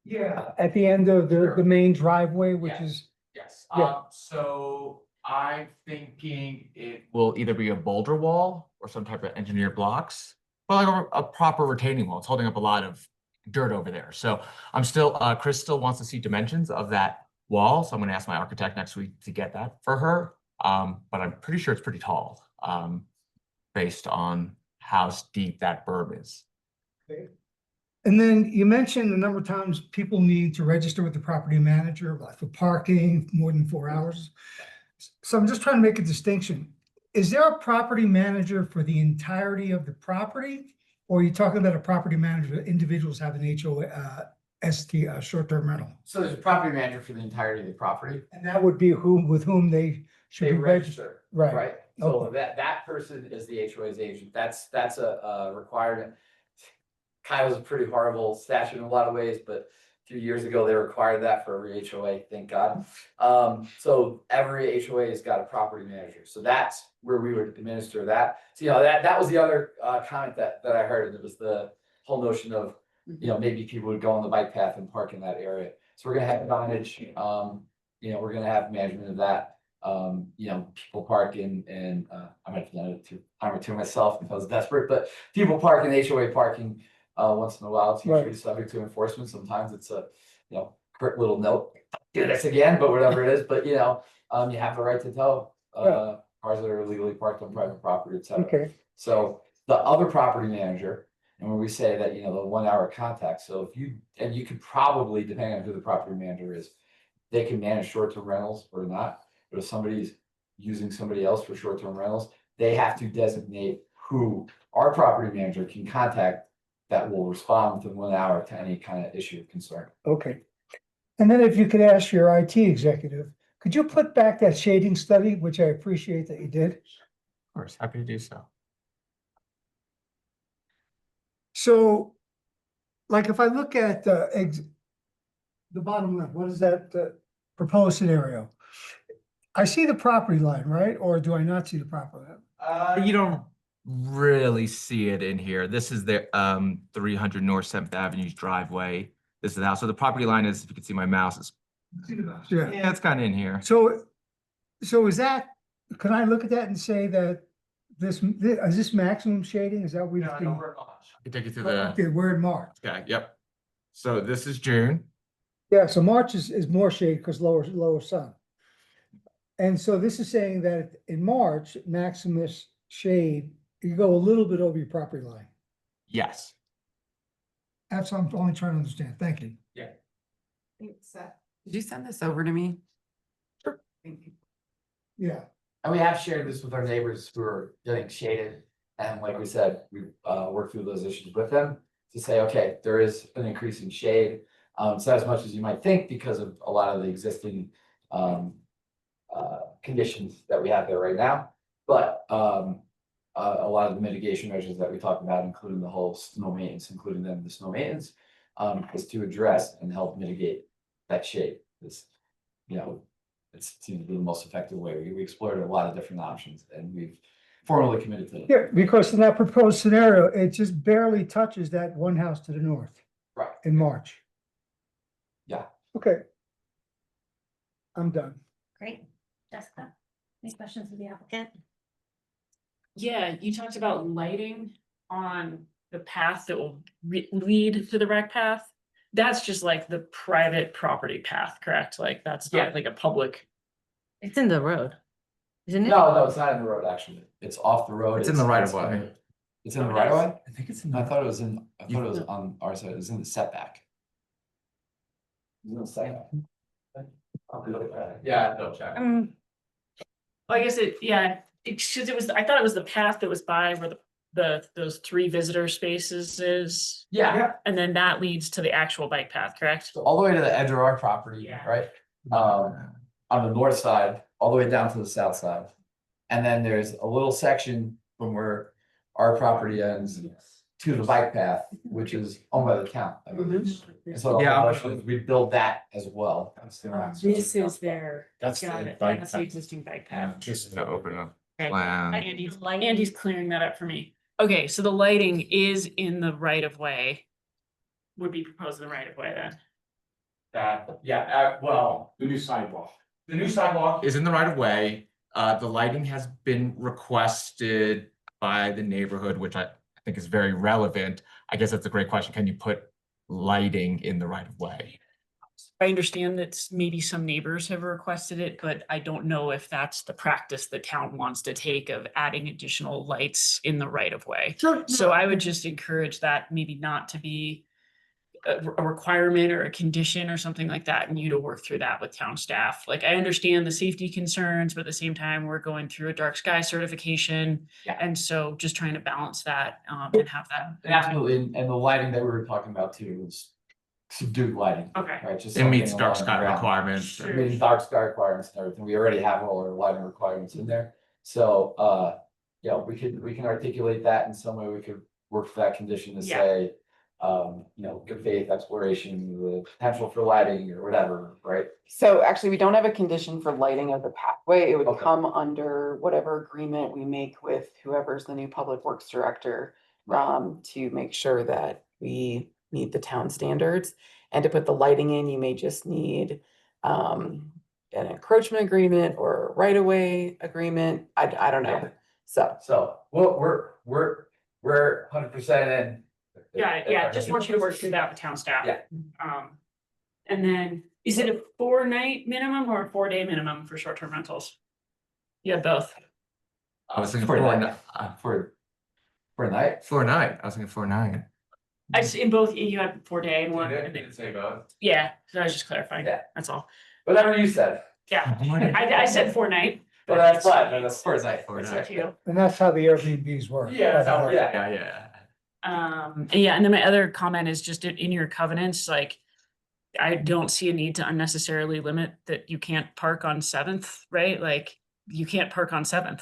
Yeah. At the end of the main driveway, which Yeah. is, Yes, Yeah. so I'm thinking it will either be a boulder wall or some type of engineered blocks. Well, like a proper retaining wall. It's holding up a lot of dirt over there. So I'm still, Chris still wants to see dimensions of that wall. So I'm gonna ask my architect next week to get that for her. But I'm pretty sure it's pretty tall, based on how deep that berm is. and then you mentioned a number of times people need to register with the property manager, like for parking, more than 4 hours. So I'm just trying to make a distinction. Is there a property manager for the entirety of the property? Or are you talking about a property manager, that individuals have an HOA, short-term rental? So there's a property manager for the entirety of the property. And that would be with whom they should They be registered. register, Right. right? So Okay. that person is the HOA's agent. That's a requirement. Kind of was a pretty horrible statute in a lot of ways, but a few years ago, they required that for every HOA, thank God. So every HOA has got a property manager. So that's where we would administer that. So, you know, that was the other comment that I heard. It was the whole notion of, you know, maybe people would go on the bike path and park in that area. So we're gonna have signage, you know, we're gonna have management of that. You know, people park in I might have done it too, time or two myself if I was desperate, but people park in HOA parking once in a while. It's usually Right. subject to enforcement. Sometimes it's a, you know, quick little note, do this again, but whatever it is, but you know, you have the right to tow Yeah. cars that are illegally parked on private property, et cetera. Okay, So the other property manager, and when we say that, you know, the 1 hour contact, so if you, and you could probably, depending on who the property manager is, they can manage short-term rentals or not. But if somebody's using somebody else for short-term rentals, they have to designate who our property manager can contact that will respond within 1 hour to any kind of issue of concern. okay. And then if you could ask your IT executive, could you put back that shading study, which I appreciate that you did? Of course, happy to do so. So, like, if I look at the bottom left, what is that, proposed scenario? I see the property line, right? Or do I not see the property line? You don't really see it in here. This is the 300 North 7th Avenue's driveway. This is the house. So the property line is, if you can see my mouse, is Yeah. yeah, it's kind of in here. So is that, can I look at that and say that is this maximum shading? Is that what we? I can take you through the. Okay, we're in March. Okay, yep. So this is June. Yeah, so March is more shade because lower sun. And so this is saying that in March, maximus shade, you go a little bit over your property line. Yes. That's what I'm only trying to understand. Thank you. Did you send this over to me? Sure. Thank you. Yeah. And we have shared this with our neighbors who are getting shaded. And like we said, we've worked through those issues with them to say, okay, there is an increase in shade. It's not as much as you might think because of a lot of the existing conditions that we have there right now. But a lot of the mitigation measures that we talked about, including the whole snow maintenance, including then the snow maintenance, is to address and help mitigate that shade. This, it seems to be the most effective way. We explored a lot of different options and we've formally committed to it. Yeah, because in that proposed scenario, it just barely touches that one house to the north. Right. In March. Yeah. Okay. I'm done. Great. Jessica, any questions of the applicant? Yeah, you talked about lighting on the path that will lead to the rec path. That's just like the private property path, correct? Like that's not like a public. It's in the road, isn't it? No, it's not in the road, actually. It's off the road. It's in the right of way. It's in the right of way? I think it's I thought it was on our side. It was in the setback. It's in the setback. Yeah, no check. Well, I guess because it was, I thought it was the path that was by where those 3 visitor spaces is. Yeah. And then that leads to the actual bike path, correct? So all the way to the edge of our property, Yeah. right? On the north side, all the way down to the south side. And then there's a little section from where our property ends to the bike path, which is owned by the town. I believe. And so Yeah. we build that as well. This is their. That's Got the it. bike That's the path. existing bike path. Just to open up Okay. plan. Andy's clearing that up for me. Okay, so the lighting is in the right of way. Would be proposed in the right of way then. Well, the new sidewalk. The new sidewalk is in the right of way. The lighting has been requested by the neighborhood, which I think is very relevant. I guess that's a great question. Can you put lighting in the right of way? I understand that maybe some neighbors have requested it, but I don't know if that's the practice the town wants to take of adding additional lights in the right of way. Sure. So I would just encourage that maybe not to be a requirement or a condition or something like that, and you to work through that with town staff. Like, I understand the safety concerns, but at the same time, we're going through a dark sky certification. Yeah. And so just trying to balance that and have that. Absolutely, and the lighting that we were talking about too was subdued lighting, Okay. right? Just It meets something dark along sky the ground. requirements. Sure. Meeting dark sky requirements and everything. We already have all our lighting requirements in there. So, we can articulate that in some way. We could work for that condition to Yeah. say, good faith exploration, the potential for lighting or whatever, right? So actually, we don't have a condition for lighting of the pathway. It would Okay. come under whatever agreement we make with whoever's the new public works director. To make sure that we meet the town standards. And to put the lighting in, you may just need an encroachment agreement or a right-of-way agreement. I don't know. So, we're 100% in. Yeah, just want you to work through that with town staff. Yeah. And then, is it a 4-night minimum or a 4-day minimum for short-term rentals? You have both. I was thinking For a for night. For a night. a night. I was thinking for a night. I just, in both, you had 4-day and one. and then- say both. Yeah, so I was just clarifying. Yeah. That's all. Whatever you said. Yeah, I said 4-night. But that's fine. That's for a night. It's up to you. And that's how the Airbnbs work. Yeah. Yeah. Yeah, and then my other comment is just in your covenants, like, I don't see a need to unnecessarily limit that you can't park on 7th, right? Like, you can't park on 7th.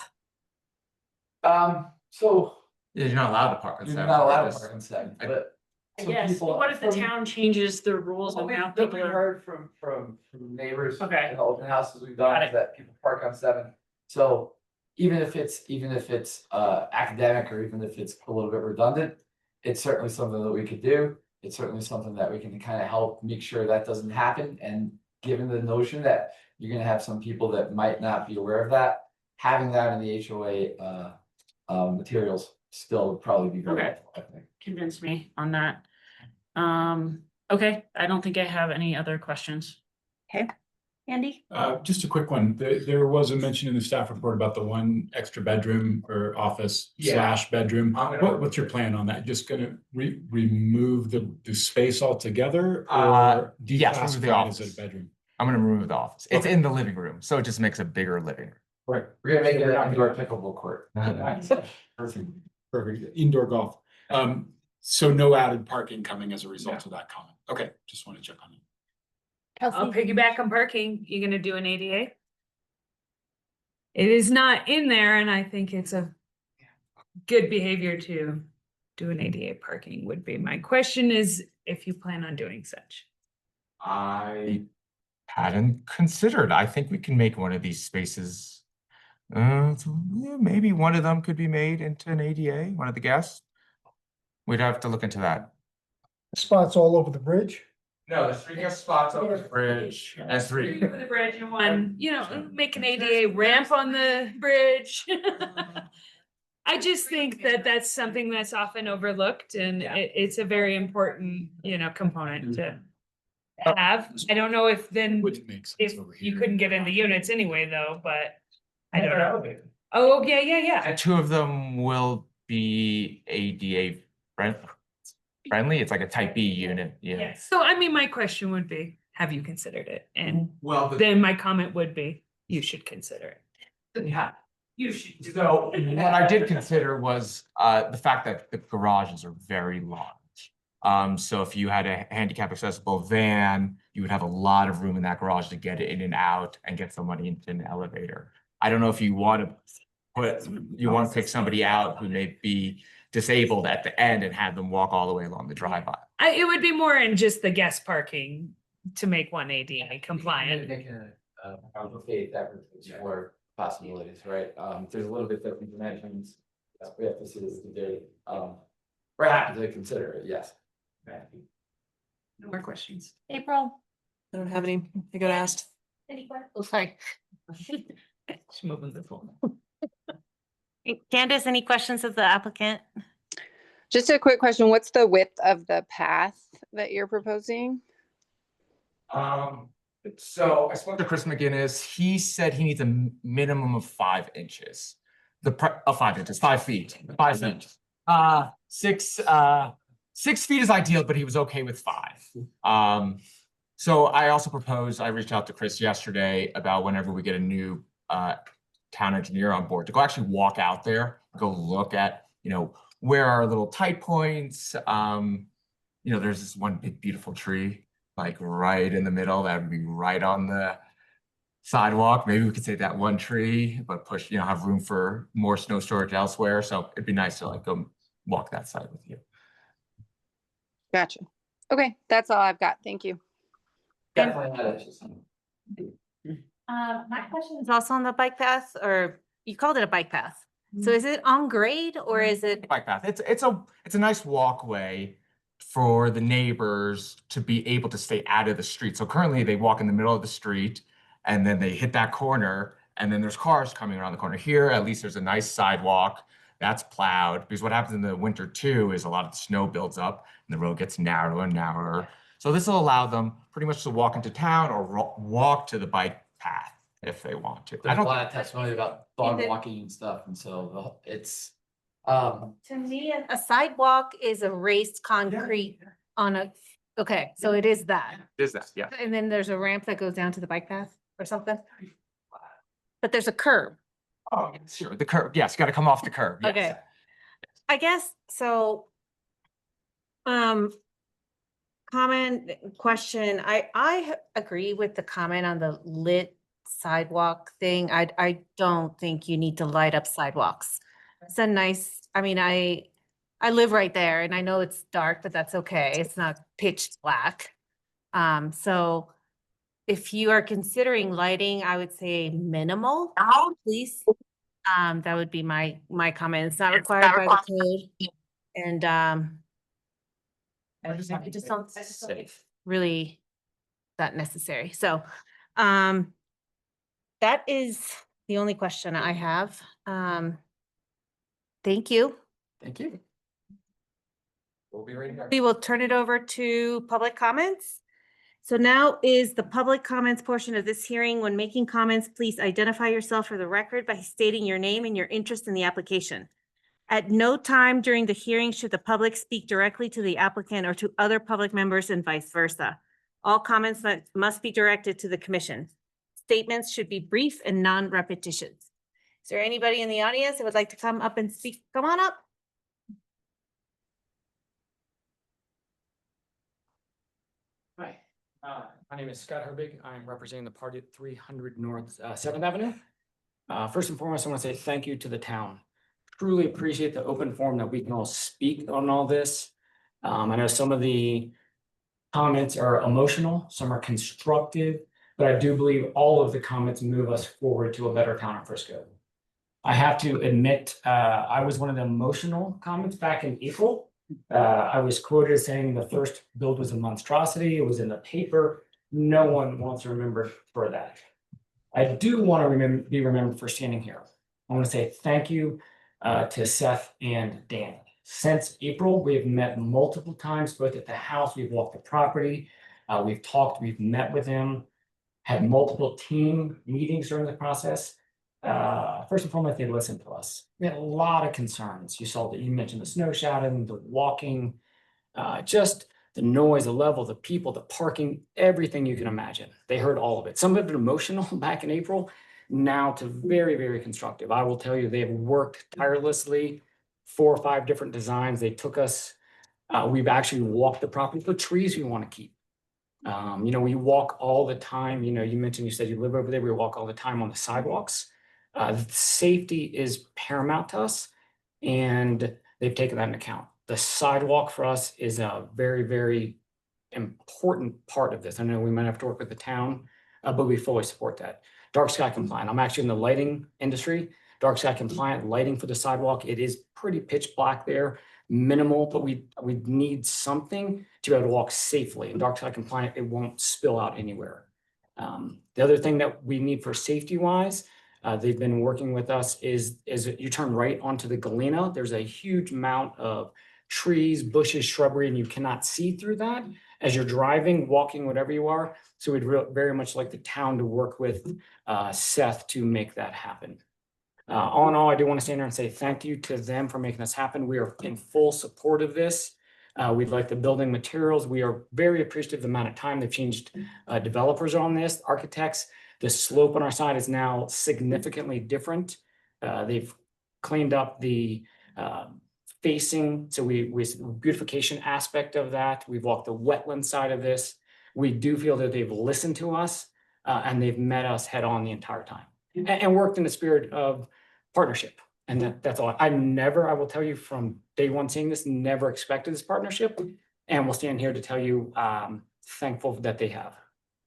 So You're not allowed to park on You're Seventh. not allowed to just- park on Seventh, I- but. some Yes, people- but what if the from- town changes the rules on What how we people are? heard from neighbors. Okay. In the open houses we've Got done, it. is that people park on Seventh. So even if it's academic or even if it's a little bit redundant, it's certainly something that we could do. It's certainly something that we can kind of help make sure that doesn't happen. And given the notion that you're gonna have some people that might not be aware of that, having that in the HOA materials still would probably be very Okay. helpful, I think. Convince me on that. Okay, I don't think I have any other questions. Andy? Just a quick one. There was a mention in the staff report about the one extra bedroom or office Yeah. / bedroom. I'm gonna- What's your plan on that? Just gonna remove the space altogether Yes, or remove the declassify it as office. a bedroom? I'm gonna remove the office. It's Okay. in the living room, so it just makes a bigger living room. Right. We're gonna make So it we're an not indoor gonna- pickleball court. Perfect. Indoor golf. So no added parking coming as a result of that comment. Okay, just want to check on it. I'll piggyback on parking. You gonna do an ADA? It is not in there, and I think it's a good behavior to do an ADA parking would be. My question is if you plan on doing such. I hadn't considered. I think we can make one of these spaces. So, yeah, maybe one of them could be made into an ADA, one of the guests. We'd have to look into that. Spots all over the bridge. No, there's 3 guest spots over the bridge and 3. Over the bridge and one, make an ADA ramp on the bridge. I just think that that's something that's often overlooked and Yeah. it's a very important, component to have. I don't know if then, Wouldn't make sense if over you here. couldn't get in the units anyway, though, but I don't know. Oh, yeah. And 2 of them will be ADA friendly. It's like a type B unit. Yeah. Yes. So I mean, my question would be, have you considered it? And Well, then my comment would be, you should consider it. yeah. You should. do So what I did consider was the fact that the garages are very large. So if you had a handicap accessible van, you would have a lot of room in that garage to get it in and out and get somebody into an elevator. I don't know if you want to pick somebody out who may be disabled at the end and have them walk all the way along the drive aisle. It would be more in just the guest parking to make one ADA compliant. They can allocate that for possibilities, right? There's a little bit different dimensions. We have to see this today. We're happy to consider it, yes. No more questions. April? I don't have any, I got asked. Any questions? Oh, sorry. Just moving the phone. Candace, any questions of the applicant? Just a quick question. What's the width of the path that you're proposing? So I spoke to Chris McGinnis. He said he needs a minimum of 5 inches. 5 inches, 5 feet, 5 feet. 6 feet is ideal, but he was okay with 5. So I also proposed, I reached out to Chris yesterday about whenever we get a new town engineer on board to go actually walk out there, go look at, where are little tight points. There's this one big beautiful tree like right in the middle that would be right on the sidewalk. Maybe we could take that one tree, but push, have room for more snow storage elsewhere. So it'd be nice to like go walk that side with you. Gotcha. Okay, that's all I've got. Thank you. Definitely not issues. My question is also on the bike path, or you called it a bike path. So is it on grade or is it? Bike path. It's a nice walkway for the neighbors to be able to stay out of the street. So currently they walk in the middle of the street and then they hit that corner and then there's cars coming around the corner. Here, at least there's a nice sidewalk that's plowed, because what happens in the winter too is a lot of the snow builds up and the road gets narrower and narrower. So this will allow them pretty much to walk into town or walk to the bike path if they want to. There's a lot of testimony about dog walking and stuff, and so it's, To me, a sidewalk is a raised concrete on a, okay, so it is that. Is that, yeah. And then there's a ramp that goes down to the bike path or something? But there's a curb. Oh, sure. The curb. Yes, you got to come off the curb. Yes. Okay. I guess, so. Question, I agree with the comment on the lit sidewalk thing. I don't think you need to light up sidewalks. It's a nice I mean, I live right there and I know it's dark, but that's okay. It's not pitch black. So if you are considering lighting, I would say minimal, please. That would be my comment. It's not required by the code. And, it just sounds Safe. really not necessary. So, that is the only question I have. Thank you. Thank you. We'll be right here. We will turn it over to public comments. So now is the public comments portion of this hearing. When making comments, please identify yourself for the record by stating your name and your interest in the application. At no time during the hearing should the public speak directly to the applicant or to other public members and vice versa. All comments must be directed to the commission. Statements should be brief and non-repetitions. Is there anybody in the audience that would like to come up and speak? Come on up. Hi, my name is Scott Herbig. I'm representing the party at 300 North 7th Avenue. First and foremost, I want to say thank you to the town. Truly appreciate the open forum that we can all speak on all this. I know some of the comments are emotional, some are constructive, but I do believe all of the comments move us forward to a better town of Frisco. I have to admit, I was one of the emotional comments back in April. I was quoted as saying the first build was a monstrosity. It was in the paper. No one wants to remember for that. I do want to be remembered for standing here. I want to say thank you to Seth and Dan. Since April, we have met multiple times, both at the house, we've walked the property, we've talked, we've met with him, had multiple team meetings during the process. First and foremost, they listened to us. We had a lot of concerns. You saw that you mentioned the snow shouting, the walking, just the noise, the level, the people, the parking, everything you can imagine. They heard all of it. Some of it emotional back in April, now to very, very constructive. I will tell you, they've worked tirelessly, 4 or 5 different designs. They took us, we've actually walked the property for trees we want to keep. You know, we walk all the time. You know, you mentioned, you said you live over there. We walk all the time on the sidewalks. Safety is paramount to us, and they've taken that into account. The sidewalk for us is a very, very important part of this. I know we might have to work with the town, but we fully support that. Dark sky compliant. I'm actually in the lighting industry. Dark sky compliant lighting for the sidewalk. It is pretty pitch black there, minimal, but we need something to be able to walk safely. And dark sky compliant, it won't spill out anywhere. The other thing that we need for safety wise, they've been working with us is you turn right onto the Galena. There's a huge amount of trees, bushes, shrubbery, and you cannot see through that as you're driving, walking, whatever you are. So we'd very much like the town to work with Seth to make that happen. All in all, I do want to stand there and say thank you to them for making this happen. We are in full support of this. We'd like the building materials. We are very appreciative of the amount of time they've changed developers on this, architects. The slope on our side is now significantly different. They've cleaned up the facing, so we beautification aspect of that. We've walked the wetland side of this. We do feel that they've listened to us and they've met us head on the entire time and worked in the spirit of partnership. And that's all. I will tell you from day one seeing this, never expected this partnership, and we'll stand here to tell you thankful that they have.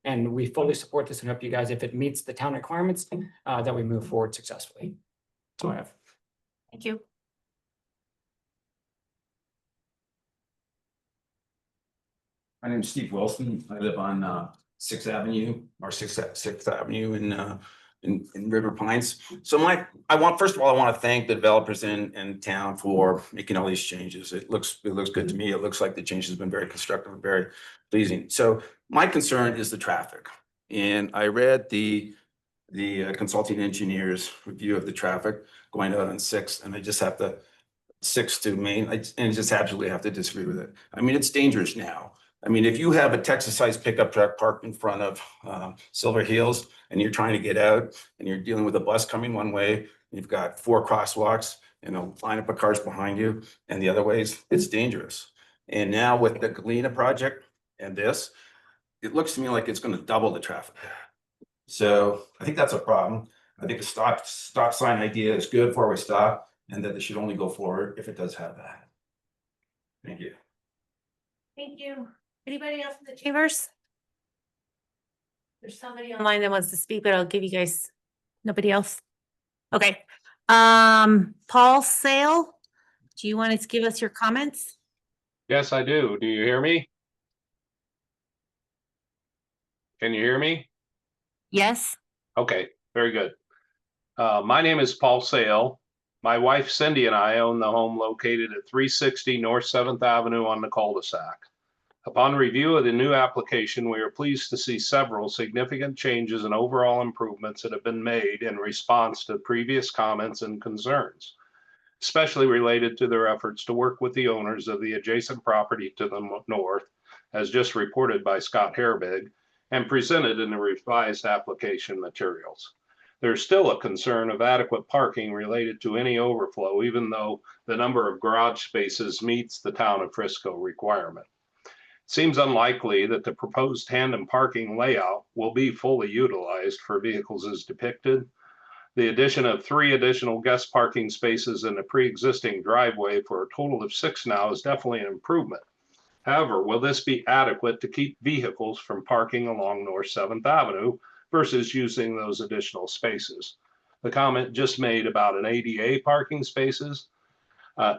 And we fully support this and hope you guys, if it meets the town requirements, that we move forward successfully. That's all I have. Thank you. My name is Steve Wilson. I live on 6th Avenue or 6th Avenue in River Pines. So first of all, I want to thank the developers in town for making all these changes. It looks good to me. It looks like the change has been very constructive and very pleasing. So my concern is the traffic. And I read the consulting engineer's review of the traffic going out on 6th, and I just have to 6th to Main, and just absolutely have to disagree with it. I mean, it's dangerous now. I mean, if you have a Texas-sized pickup truck parked in front of Silver Hills and you're trying to get out and you're dealing with a bus coming one way, you've got 4 crosswalks and a lineup of cars behind you and the other ways, it's dangerous. And now with the Galena project and this, it looks to me like it's going to double the traffic. So I think that's a problem. I think the stop sign idea is good, 4-way stop. and that they should only go forward if it does have that. Thank you. Thank you. Anybody else in the chambers? There's somebody online that wants to speak, but I'll give you guys, nobody else? Okay. Paul Sale, do you want to give us your comments? Yes, I do. Do you hear me? Can you hear me? Yes. Okay, very good. My name is Paul Sale. My wife Cindy and I own the home located at 360 North 7th Avenue on the cul-de-sac. Upon review of the new application, we are pleased to see several significant changes and overall improvements that have been made in response to previous comments and concerns, especially related to their efforts to work with the owners of the adjacent property to the north, as just reported by Scott Herbig, and presented in the revised application materials. There's still a concern of adequate parking related to any overflow, even though the number of garage spaces meets the town of Frisco requirement. It seems unlikely that the proposed tandem parking layout will be fully utilized for vehicles as depicted. The addition of 3 additional guest parking spaces in the pre-existing driveway for a total of 6 now is definitely an improvement. However, will this be adequate to keep vehicles from parking along North 7th Avenue versus using those additional spaces? The comment just made about an ADA parking spaces,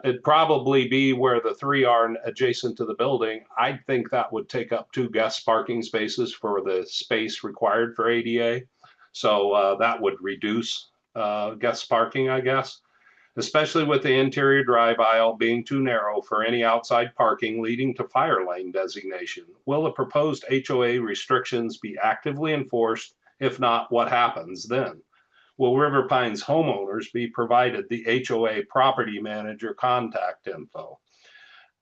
it'd probably be where the 3 are adjacent to the building. I think that would take up 2 guest parking spaces for the space required for ADA. So that would reduce guest parking, I guess, especially with the interior drive aisle being too narrow for any outside parking leading to fire lane designation. Will the proposed HOA restrictions be actively enforced? If not, what happens then? Will River Pines homeowners be provided the HOA property manager contact info?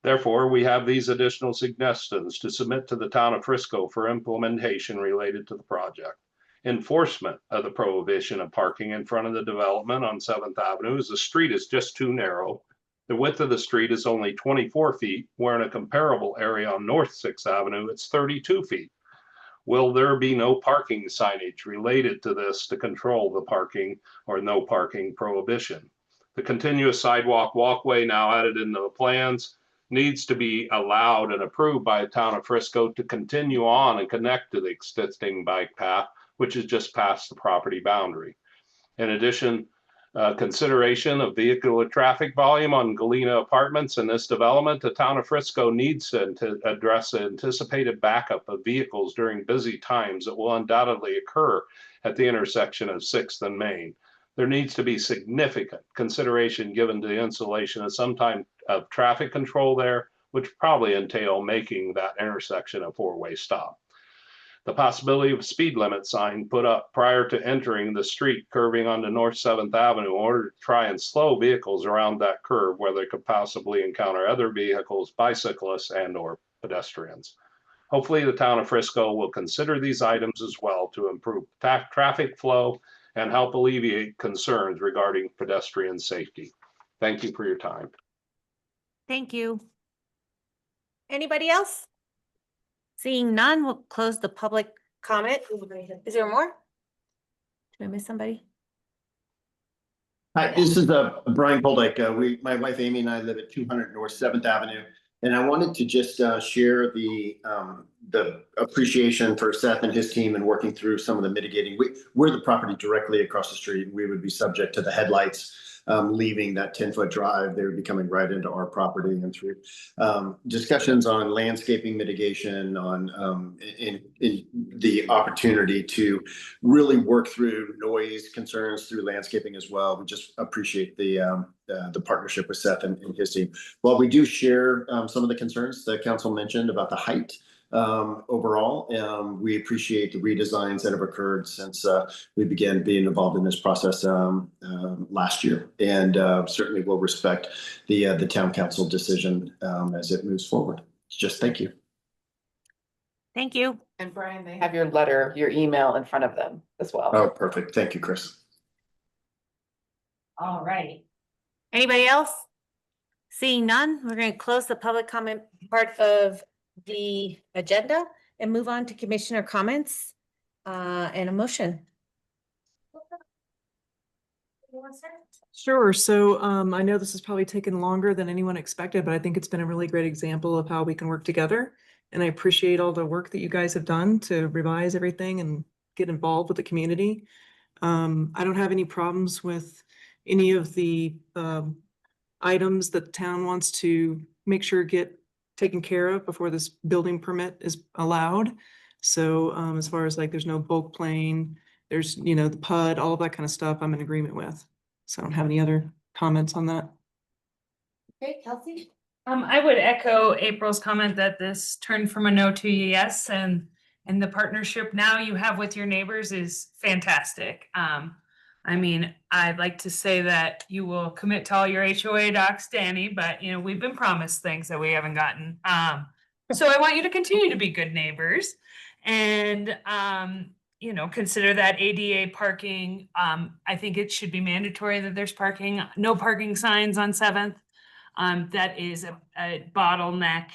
Therefore, we have these additional suggestions to submit to the town of Frisco for implementation related to the project. Enforcement of the prohibition of parking in front of the development on 7th Avenue, as the street is just too narrow. The width of the street is only 24 feet, where in a comparable area on North 6th Avenue, it's 32 feet. Will there be no parking signage related to this to control the parking or no parking prohibition? The continuous sidewalk walkway now added into the plans needs to be allowed and approved by the town of Frisco to continue on and connect to the existing bike path, which is just past the property boundary. In addition, consideration of vehicular traffic volume on Galena Apartments in this development, the town of Frisco needs to address the anticipated backup of vehicles during busy times that will undoubtedly occur at the intersection of 6th and Main. There needs to be significant consideration given to the installation of some type of traffic control there, which probably entail making that intersection a 4-way stop. The possibility of a speed limit sign put up prior to entering the street curving onto North 7th Avenue in order to try and slow vehicles around that curve where they could possibly encounter other vehicles, bicyclists, and or pedestrians. Hopefully the town of Frisco will consider these items as well to improve traffic flow and help alleviate concerns regarding pedestrian safety. Thank you for your time. Thank you. Anybody else? Seeing none, we'll close the public comment. Is there more? Did I miss somebody? Hi, this is Brian Poldyke. My wife Amy and I live at 200 North 7th Avenue. And I wanted to just share the appreciation for Seth and his team in working through some of the mitigating. We're the property directly across the street. We would be subject to the headlights leaving that 10-foot drive. They would be coming right into our property and through discussions on landscaping mitigation, on in the opportunity to really work through noise concerns through landscaping as well. We just appreciate the partnership with Seth and his team. While we do share some of the concerns that council mentioned about the height overall, we appreciate the redesigns that have occurred since we began being involved in this process last year, and certainly will respect the town council decision as it moves forward. Just thank you. Thank you. And Brian, they have your letter, your email in front of them as well. Oh, perfect. Thank you, Chris. All right. Anybody else? Seeing none, we're going to close the public comment part of the agenda and move on to commissioner comments and a motion. Sure. So I know this has probably taken longer than anyone expected, but I think it's been a really great example of how we can work together. And I appreciate all the work that you guys have done to revise everything and get involved with the community. I don't have any problems with any of the items that the town wants to make sure get taken care of before this building permit is allowed. So as far as like, there's no bulk plane, there's, you know, the PUD, all of that kind of stuff I'm in agreement with. So I don't have any other comments on that. Okay, Kelsey? I would echo April's comment that this turned from a no to a yes, and the partnership now you have with your neighbors is fantastic. I mean, I'd like to say that you will commit to all your HOA docs, Danny, but you know, we've been promised things that we haven't gotten. So I want you to continue to be good neighbors and, you know, consider that ADA parking. I think it should be mandatory that there's parking, no parking signs on 7th. That is a bottleneck.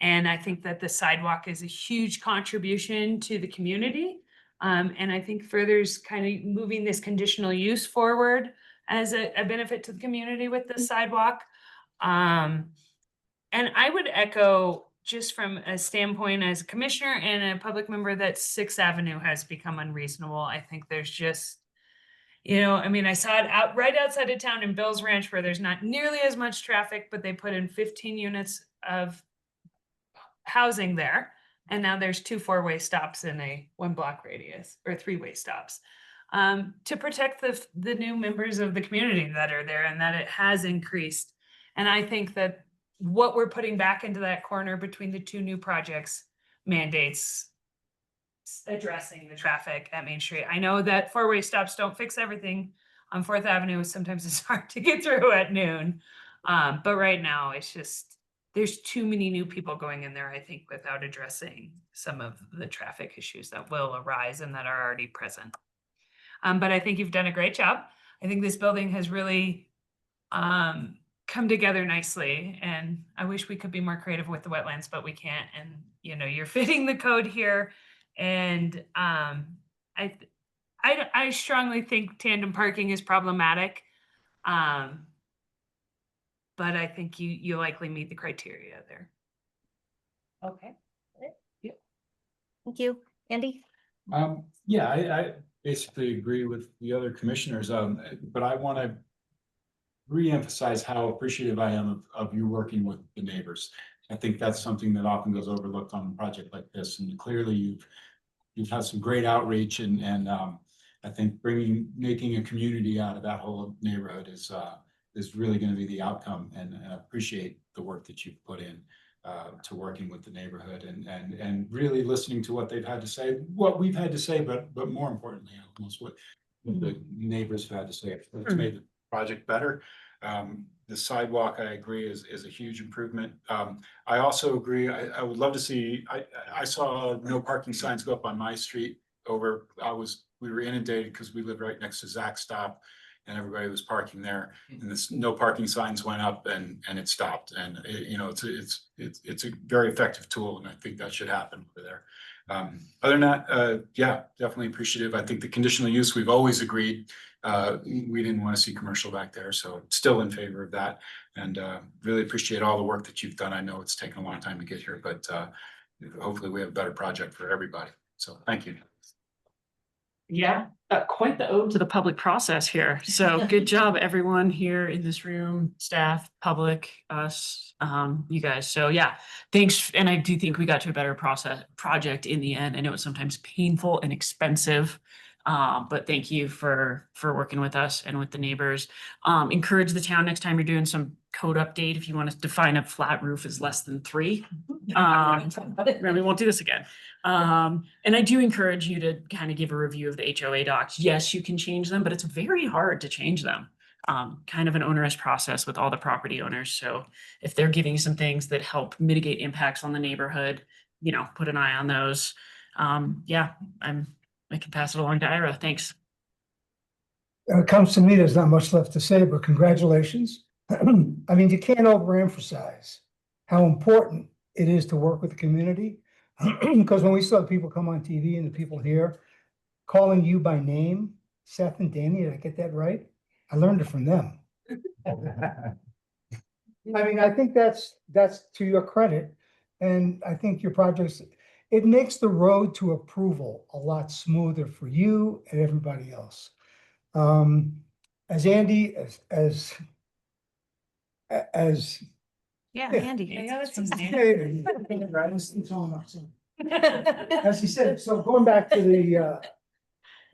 And I think that the sidewalk is a huge contribution to the community. And I think furthers kind of moving this conditional use forward as a benefit to the community with the sidewalk. And I would echo, just from a standpoint as a commissioner and a public member, that 6th Avenue has become unreasonable. I think there's just, you know, I mean, I saw it out right outside of town in Bill's Ranch where there's not nearly as much traffic, but they put in 15 units of housing there. And now there's 2 4-way stops in a 1-block radius, or 3-way stops, to protect the new members of the community that are there, and that it has increased. And I think that what we're putting back into that corner between the 2 new projects mandates addressing the traffic at Main Street. I know that 4-way stops don't fix everything on 4th Avenue. Sometimes it's hard to get through at noon. But right now it's just, there's too many new people going in there, I think, without addressing some of the traffic issues that will arise and that are already present. But I think you've done a great job. I think this building has really come together nicely, and I wish we could be more creative with the wetlands, but we can't. And you know, you're fitting the code here, and I strongly think tandem parking is problematic, but I think you likely meet the criteria there. Okay. Yeah. Thank you. Andy? Yeah, I basically agree with the other commissioners, but I want to re-emphasize how appreciative I am of you working with the neighbors. I think that's something that often goes overlooked on a project like this, and clearly you've had some great outreach, and I think making a community out of that whole neighborhood is really going to be the outcome, and I appreciate the work that you've put in to working with the neighborhood and really listening to what they've had to say, what we've had to say, but more importantly, almost what the neighbors have had to say. It's made the project better. The sidewalk, I agree, is a huge improvement. I also agree, I would love to see, I saw no parking signs go up on my street we were inundated because we live right next to Zach's stop, and everybody was parking there, and this no parking signs went up and it stopped. And you know, it's a very effective tool, and I think that should happen over there. Other than that, yeah, definitely appreciative. I think the conditional use, we've always agreed, we didn't want to see commercial back there, so still in favor of that, and really appreciate all the work that you've done. I know it's taken a long time to get here, but hopefully we have a better project for everybody. So thank you. Yeah, quite the ode to the public process here. So good job, everyone here in this room, staff, public, us, you guys. So yeah, thanks. And I do think we got to a better project in the end. I know it's sometimes painful and expensive, but thank you for working with us and with the neighbors. Encourage the town next time you're doing some code update, if you want to define a flat roof as less than 3. We won't do this again. And I do encourage you to kind of give a review of the HOA docs. Yes, you can change them, but it's very hard to change them. Kind of an onerous process with all the property owners. So if they're giving you some things that help mitigate impacts on the neighborhood, you know, put an eye on those. Yeah, I can pass it along to Ira. Thanks. When it comes to me, there's not much left to say, but congratulations. I mean, you can't overemphasize how important it is to work with the community. Because when we saw people come on TV and the people here calling you by name, Seth and Danny, did I get that right? I learned it from them. I mean, I think that's to your credit. And I think your projects, it makes the road to approval a lot smoother for you and everybody else. As Andy, as Yeah, Yeah. Andy. As he said, so going back to the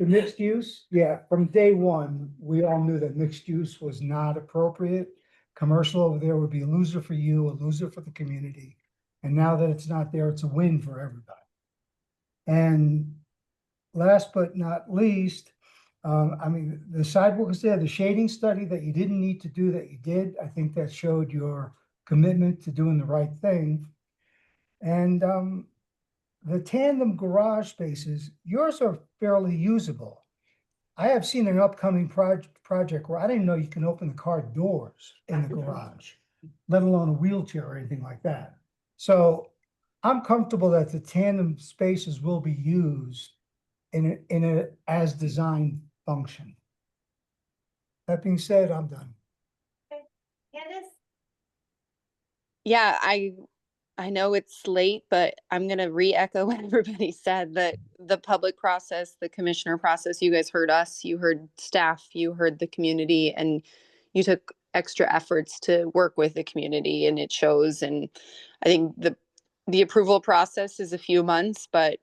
mixed use, yeah, from day one, we all knew that mixed use was not appropriate. Commercial over there would be a loser for you, a loser for the community. And now that it's not there, it's a win for everybody. And last but not least, I mean, the sidewalk is there, the shading study that you didn't need to do that you did, I think that showed your commitment to doing the right thing. And the tandem garage spaces, yours are fairly usable. I have seen an upcoming project where I didn't know you can open the car doors in the garage, let alone a wheelchair or anything like that. So I'm comfortable that the tandem spaces will be used in a as designed function. That being said, I'm done. Candace? Yeah, I know it's late, but I'm gonna re-echo what everybody said, that the public process, the commissioner process, you guys heard us, you heard staff, you heard the community, and you took extra efforts to work with the community, and it shows. And I think the approval process is a few months, but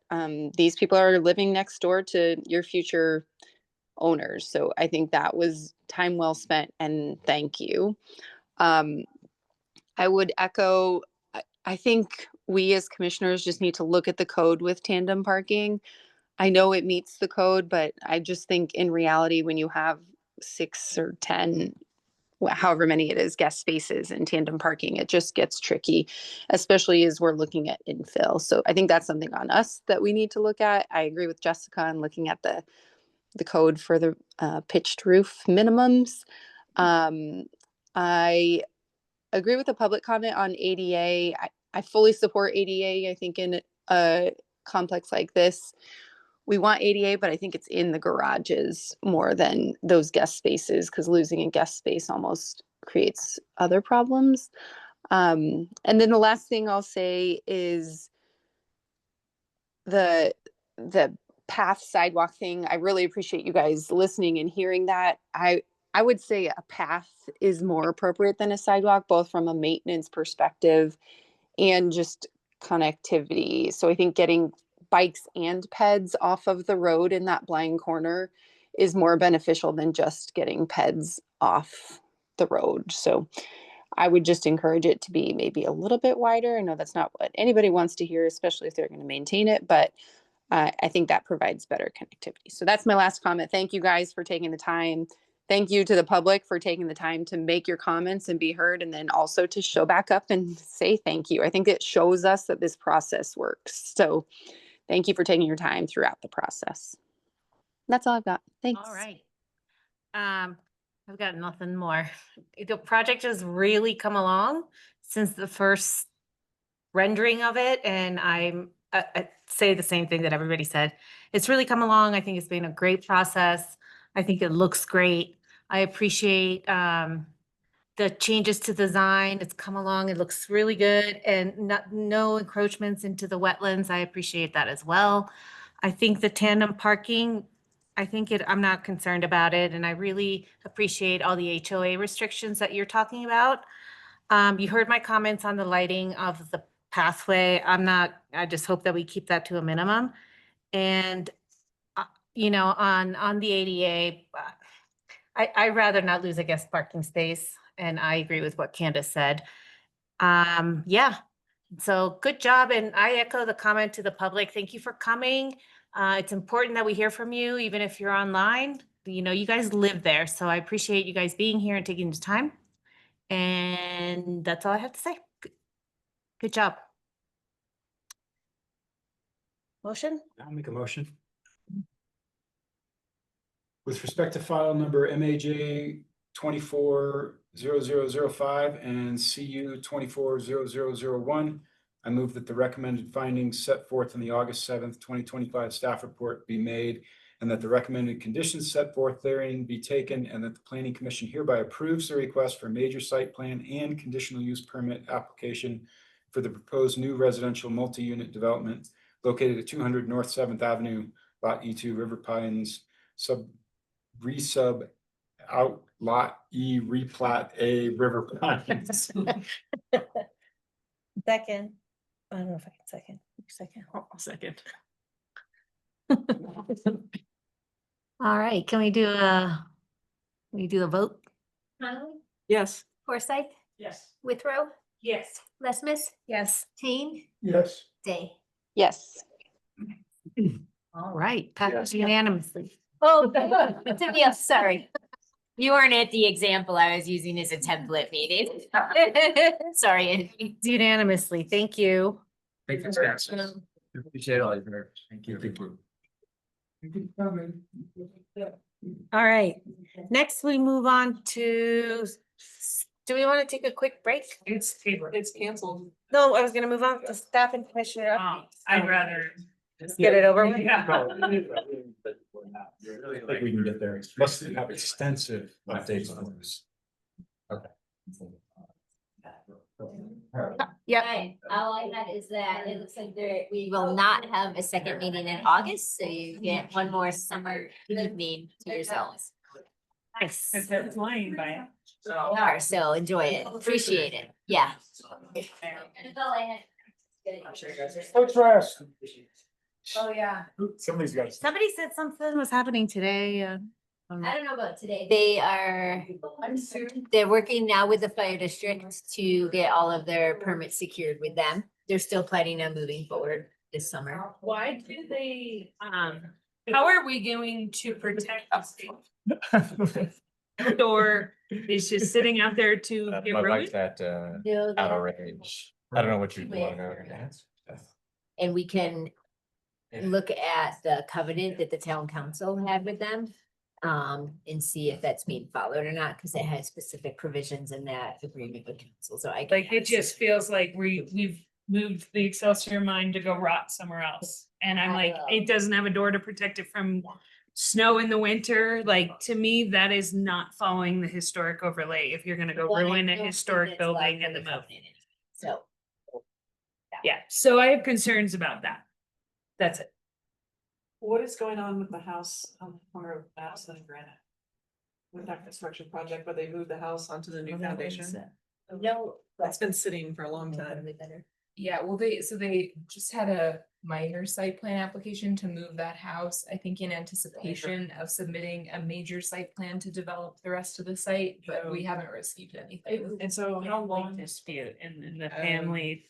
these people are living next door to your future owners. So I think that was time well spent, and thank you. I would echo, I think we as commissioners just need to look at the code with tandem parking. I know it meets the code, but I just think in reality, when you have 6 or 10, however many it is, guest spaces and tandem parking, it just gets tricky, especially as we're looking at infill. So I think that's something on us that we need to look at. I agree with Jessica on looking at the code for the pitched roof minimums. I agree with the public comment on ADA. I fully support ADA. I think in a complex like this, we want ADA, but I think it's in the garages more than those guest spaces, because losing a guest space almost creates other problems. And then the last thing I'll say is the path sidewalk thing. I really appreciate you guys listening and hearing that. I would say a path is more appropriate than a sidewalk, both from a maintenance perspective and just connectivity. So I think getting bikes and peds off of the road in that blind corner is more beneficial than just getting peds off the road. So I would just encourage it to be maybe a little bit wider. I know that's not what anybody wants to hear, especially if they're going to maintain it, but I think that provides better connectivity. So that's my last comment. Thank you guys for taking the time. Thank you to the public for taking the time to make your comments and be heard, and then also to show back up and say thank you. I think it shows us that this process works. So thank you for taking your time throughout the process. That's all I've got. Thanks. All right. I've got nothing more. The project has really come along since the first rendering of it, and I say the same thing that everybody said. It's really come along. I think it's been a great process. I think it looks great. I appreciate the changes to design. It's come along. It looks really good, and no encroachments into the wetlands. I appreciate that as well. I think the tandem parking, I'm not concerned about it, and I really appreciate all the HOA restrictions that you're talking about. You heard my comments on the lighting of the pathway. I just hope that we keep that to a minimum. And, on the ADA, I'd rather not lose a guest parking space, and I agree with what Candace said. Yeah, so good job, and I echo the comment to the public. Thank you for coming. It's important that we hear from you, even if you're online. You guys live there, so I appreciate you guys being here and taking the time. And that's all I have to say. Good job. Motion? I'll make a motion. With respect to file number MAJ 240005 and CU 240001, I move that the recommended findings set forth in the August 7th, 2025 staff report be made and that the recommended conditions set forth therein be taken, and that the planning commission hereby approves the request for major site plan and conditional use permit application for the proposed new residential multi-unit development located at 200 North 7th Avenue, Lot E2, River Pines, resub out Lot E, replat A, River Pines. Second. I don't know if I can second. Second. Second. All right, can we do a vote? Yes. Forsyth, Yes. Withrow, Yes. Lesmus, Yes. Kane, Yes. Day. Yes. All right, passes unanimously. Oh, Cynthia, sorry. You weren't at the example I was using as a template meeting. Sorry. It's unanimously. Thank you. Thank you. Appreciate all your, thank you. All right, next we move on to, do we want to take a quick break? It's canceled. No, I was gonna move on to staff and commissioner. updates. I'd rather. Just get it over with. Yeah. I think we can get there. Must have extensive updates on this. Yep. Right, all I had is that it looks like we will not have a second meeting in August, so you get one more summer evening to yourselves. Nice. Cause they're flying by. You are, so enjoy it, appreciate it, yeah. Thanks for asking. Oh, yeah. Somebody's got. Somebody said something was happening today. I don't know about today. They're working now with the fire district to get all of their permits secured with them. They're still planning on moving forward this summer. Why do they, how are we going to protect us? Or is just sitting out there to get I like ruined? that, No, they- outrage. I don't know what you want to know. And we can look at the covenant that the town council had with them. And see if that's being followed or not, because it has specific provisions in that agreement with council, so I. can Like, it ask. just feels like we've moved the Excelsior mine to go rot somewhere else. And I'm I like, know. it doesn't have a door to protect it from snow in the winter. Like, to me, that is not following the historic overlay if you're gonna go Well, I ruin a don't think historic it's allowed building for in the the move. covenant anyway, So. Yeah, so I have concerns about that. That's it. What is going on with the house on the corner of Madison and Granite? With that construction project where they moved the house onto the new foundation? No. That's been sitting for a long time. Probably better. Yeah, well, they just had a minor site plan application to move that house, I think in anticipation of submitting a major site plan to develop the rest of the site, but we haven't received anything. And so how long? Dispute and the family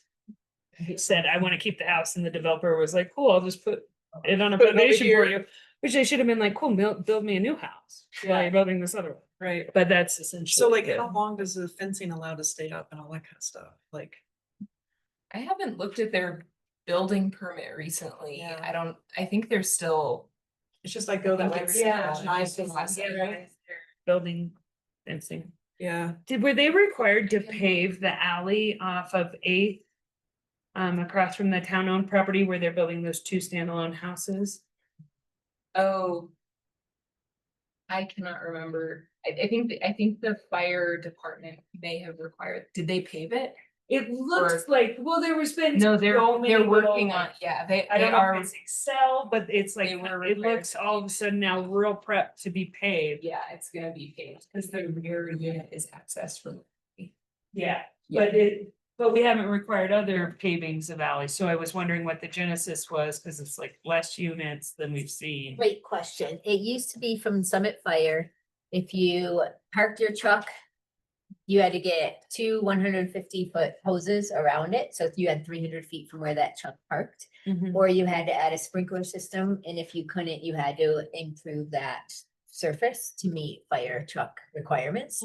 said, I want to keep the house, and the developer was like, cool, I'll just put it on a Put it over foundation for here. you. Which they should have been like, cool, build me a new house while Yeah. you're building this other one. Right. But that's essentially. So like, it. how long does the fencing allow to stay up and all that kind of stuff? Like, I haven't looked at their building permit recently. Yeah. I think they're still. it's just like go that way. Yeah. Nice. Building fencing. Yeah. Were they required to pave the alley off of 8th? Across from the town-owned property where they're building those 2 standalone houses? Oh. I cannot remember. I think the fire department may have required, did they pave it? It looks like, well, there was been. No, so many they're little, working on, like, yeah, I they don't know are, if it's Excel, but it's like, They were it required looks to all of a sudden now real prep to be paved. yeah, it's gonna be paved, because the rear unit is accessed from. Yeah, Yeah. but we haven't required other pavings of alleys, so I was wondering what the genesis was, because it's like less units than we've seen. Great question. It used to be from Summit Fire. If you parked your truck, you had to get 2 150-foot hoses around it. So if you had 300 feet from where that truck parked, or you had to add a sprinkler system. And if you couldn't, you had to improve that surface to meet fire truck requirements.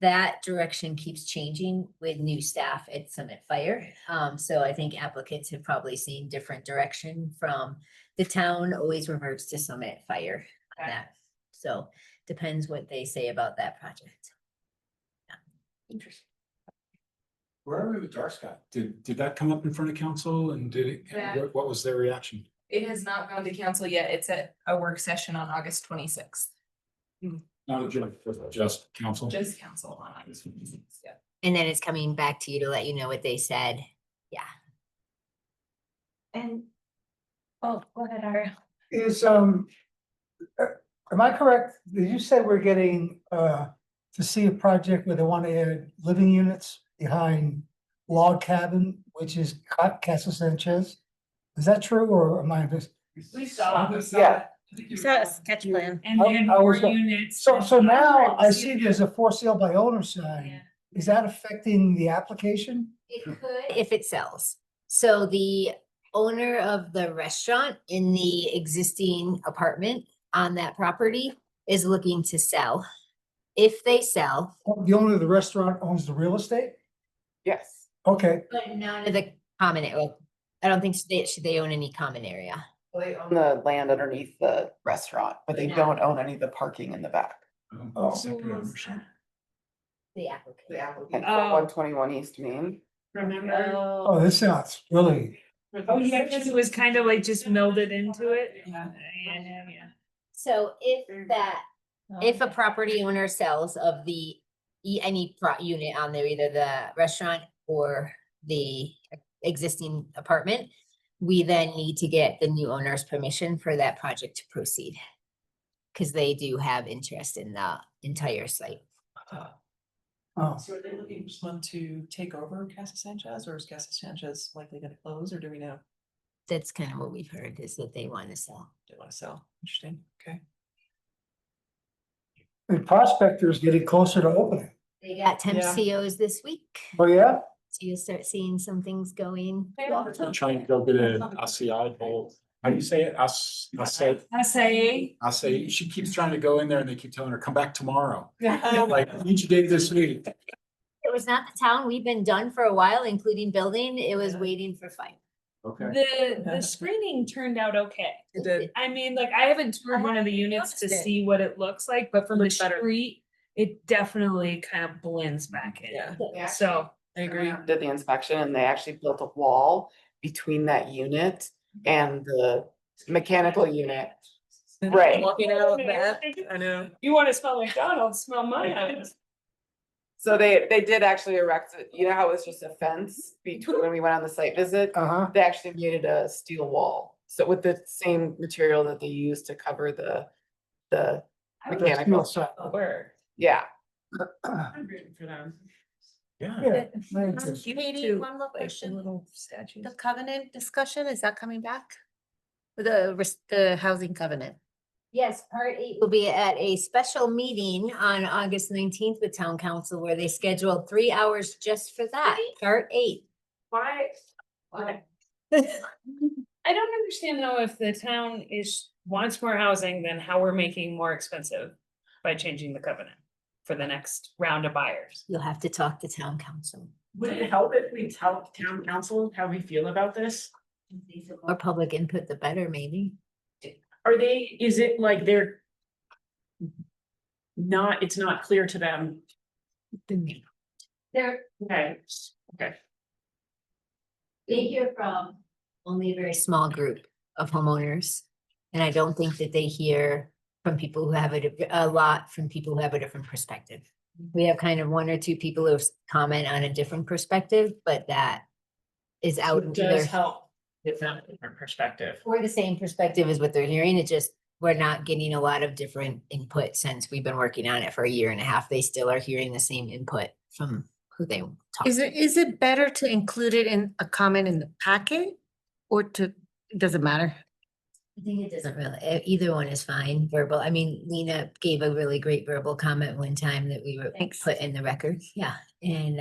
That direction keeps changing with new staff at Summit Fire. So I think applicants have probably seen different direction from the town always reverts to Summit Fire on that. So depends what they say about that project. Yeah. Interesting. Where are we with dark sky? Did that come up in front of council and did it, Yeah. what was their reaction? It has not gone to council yet. It's at a work session on August 26th. Not a just council. Just council on August 26th, yeah. And then it's coming back to you to let you know what they said. Yeah. And, oh, go ahead, Ara. Is, am I correct? Did you say we're getting, to see a project where they want to add living units behind log cabin, which is Casa Sanchez? Is that true, or am I just? We saw. Yeah. You saw a sketch plan. And I- then I more was- units. So and now I hundreds. see there's a for sale by owner Yeah. sign. Is that affecting the application? It could if it sells. So the owner of the restaurant in the existing apartment on that property is looking to sell. If they sell, The owner of the restaurant owns the real estate? Yes. Okay, but none of the common, I don't think they own any common area. They own the land underneath the restaurant, but they Yeah. don't own any of the parking in the back. Oh. The applicant. The applicant, Oh. 121 East Main. Remember? oh, this sounds really, Oh, yeah, because it was kind of like just melded into it. Yeah. Yeah. So if a property owner sells of the, any unit on there, either the restaurant or the existing apartment, we then need to get the new owner's permission for that project to proceed. Cause they do have interest in the entire site. oh, So are they looking for someone to take over Casa Sanchez, or is Casa Sanchez likely gonna close, or do we know? That's kind of what we've heard is that they want to sell. They wanna sell? Interesting, okay. the prospector is getting closer to opening. They got temp Yeah. COs this week, Oh, yeah? so you'll start seeing some things going. I'm trying to go get an ACI poll. How do you say it? I said, SAA. she keeps trying to go in there and they keep telling her, come back tomorrow. It Like, each day this week. was not the town. We've been done for a while, including building. It was waiting for fire. Okay. The screening turned out okay. It did. I mean, like, I haven't toured one of the units to noticed it. see what it looks like, but from the Looks better. street, it definitely kind of blends back in. Yeah. So, I agree. Did the inspection and they actually built a wall between that unit and the mechanical unit. Right. Walking out of that, I know. you want to smell McDonald's, smell my house. So they did actually erect it. You know how it was just a fence between when we went on the site visit? Uh-huh. They actually made it a steel wall. So with the same material that they used to cover the mechanical. Where? Yeah. I'm rooting for them. Yeah. Katie, one more question. Little statues. The covenant discussion, is that coming back? The housing covenant? Yes, part 8 will be at a special meeting on August 19th with town council where they scheduled 3 hours just for that, part 8. Why? I don't understand though, if the town wants more housing, then how we're making more expensive by changing the covenant for the next round of buyers. You'll have to talk to town council. Would it help if we tell town council how we feel about this? The more public input, the better, maybe. Is it like it's not clear to them? They're, Okay, they hear from only a very small group of homeowners. And I don't think that they hear from people who have a lot from people who have a different perspective. We have kind of 1 or 2 people who comment on a different perspective, but that is out it into does their, help get them a different perspective. or the same perspective as what they're hearing. It just, we're not getting a lot of different input since we've been working on it for a year and a half. They still are hearing the same input from who they talk. Is it better to include it in a comment in the packet? Or does it matter? I think it doesn't really, either one is fine, verbal. I mean, Lena gave a really great verbal comment one time that we were Thanks. put in the record, yeah, and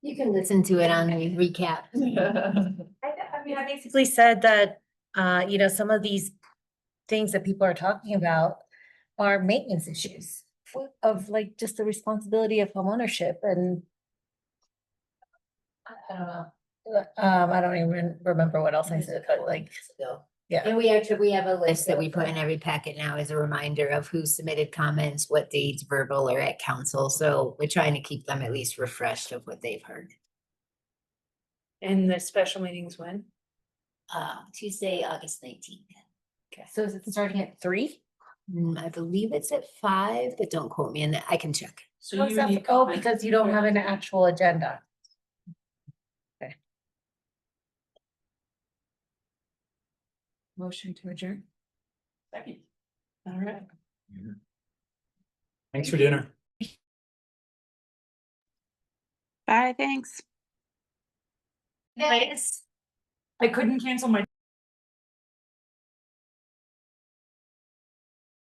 you can listen to it on the recap. I mean, I basically said that, some of these things that people are talking about are maintenance issues of like just the responsibility of homeownership and I don't know. I don't even remember what else I said, but like, yeah. And we have a list that we put in every packet now as a reminder of who submitted comments, what dates, verbal or at council, so we're trying to keep them at least refreshed of what they've heard. And the special meetings when? Tuesday, August 19th. So is it starting at 3? I believe it's at 5, but don't quote me on that. I can check. So How's you that need for- Oh, comment. because you don't have an actual agenda. Motion to adjourn. Second. All right. Thanks for dinner. Bye, thanks. Nice. I couldn't cancel my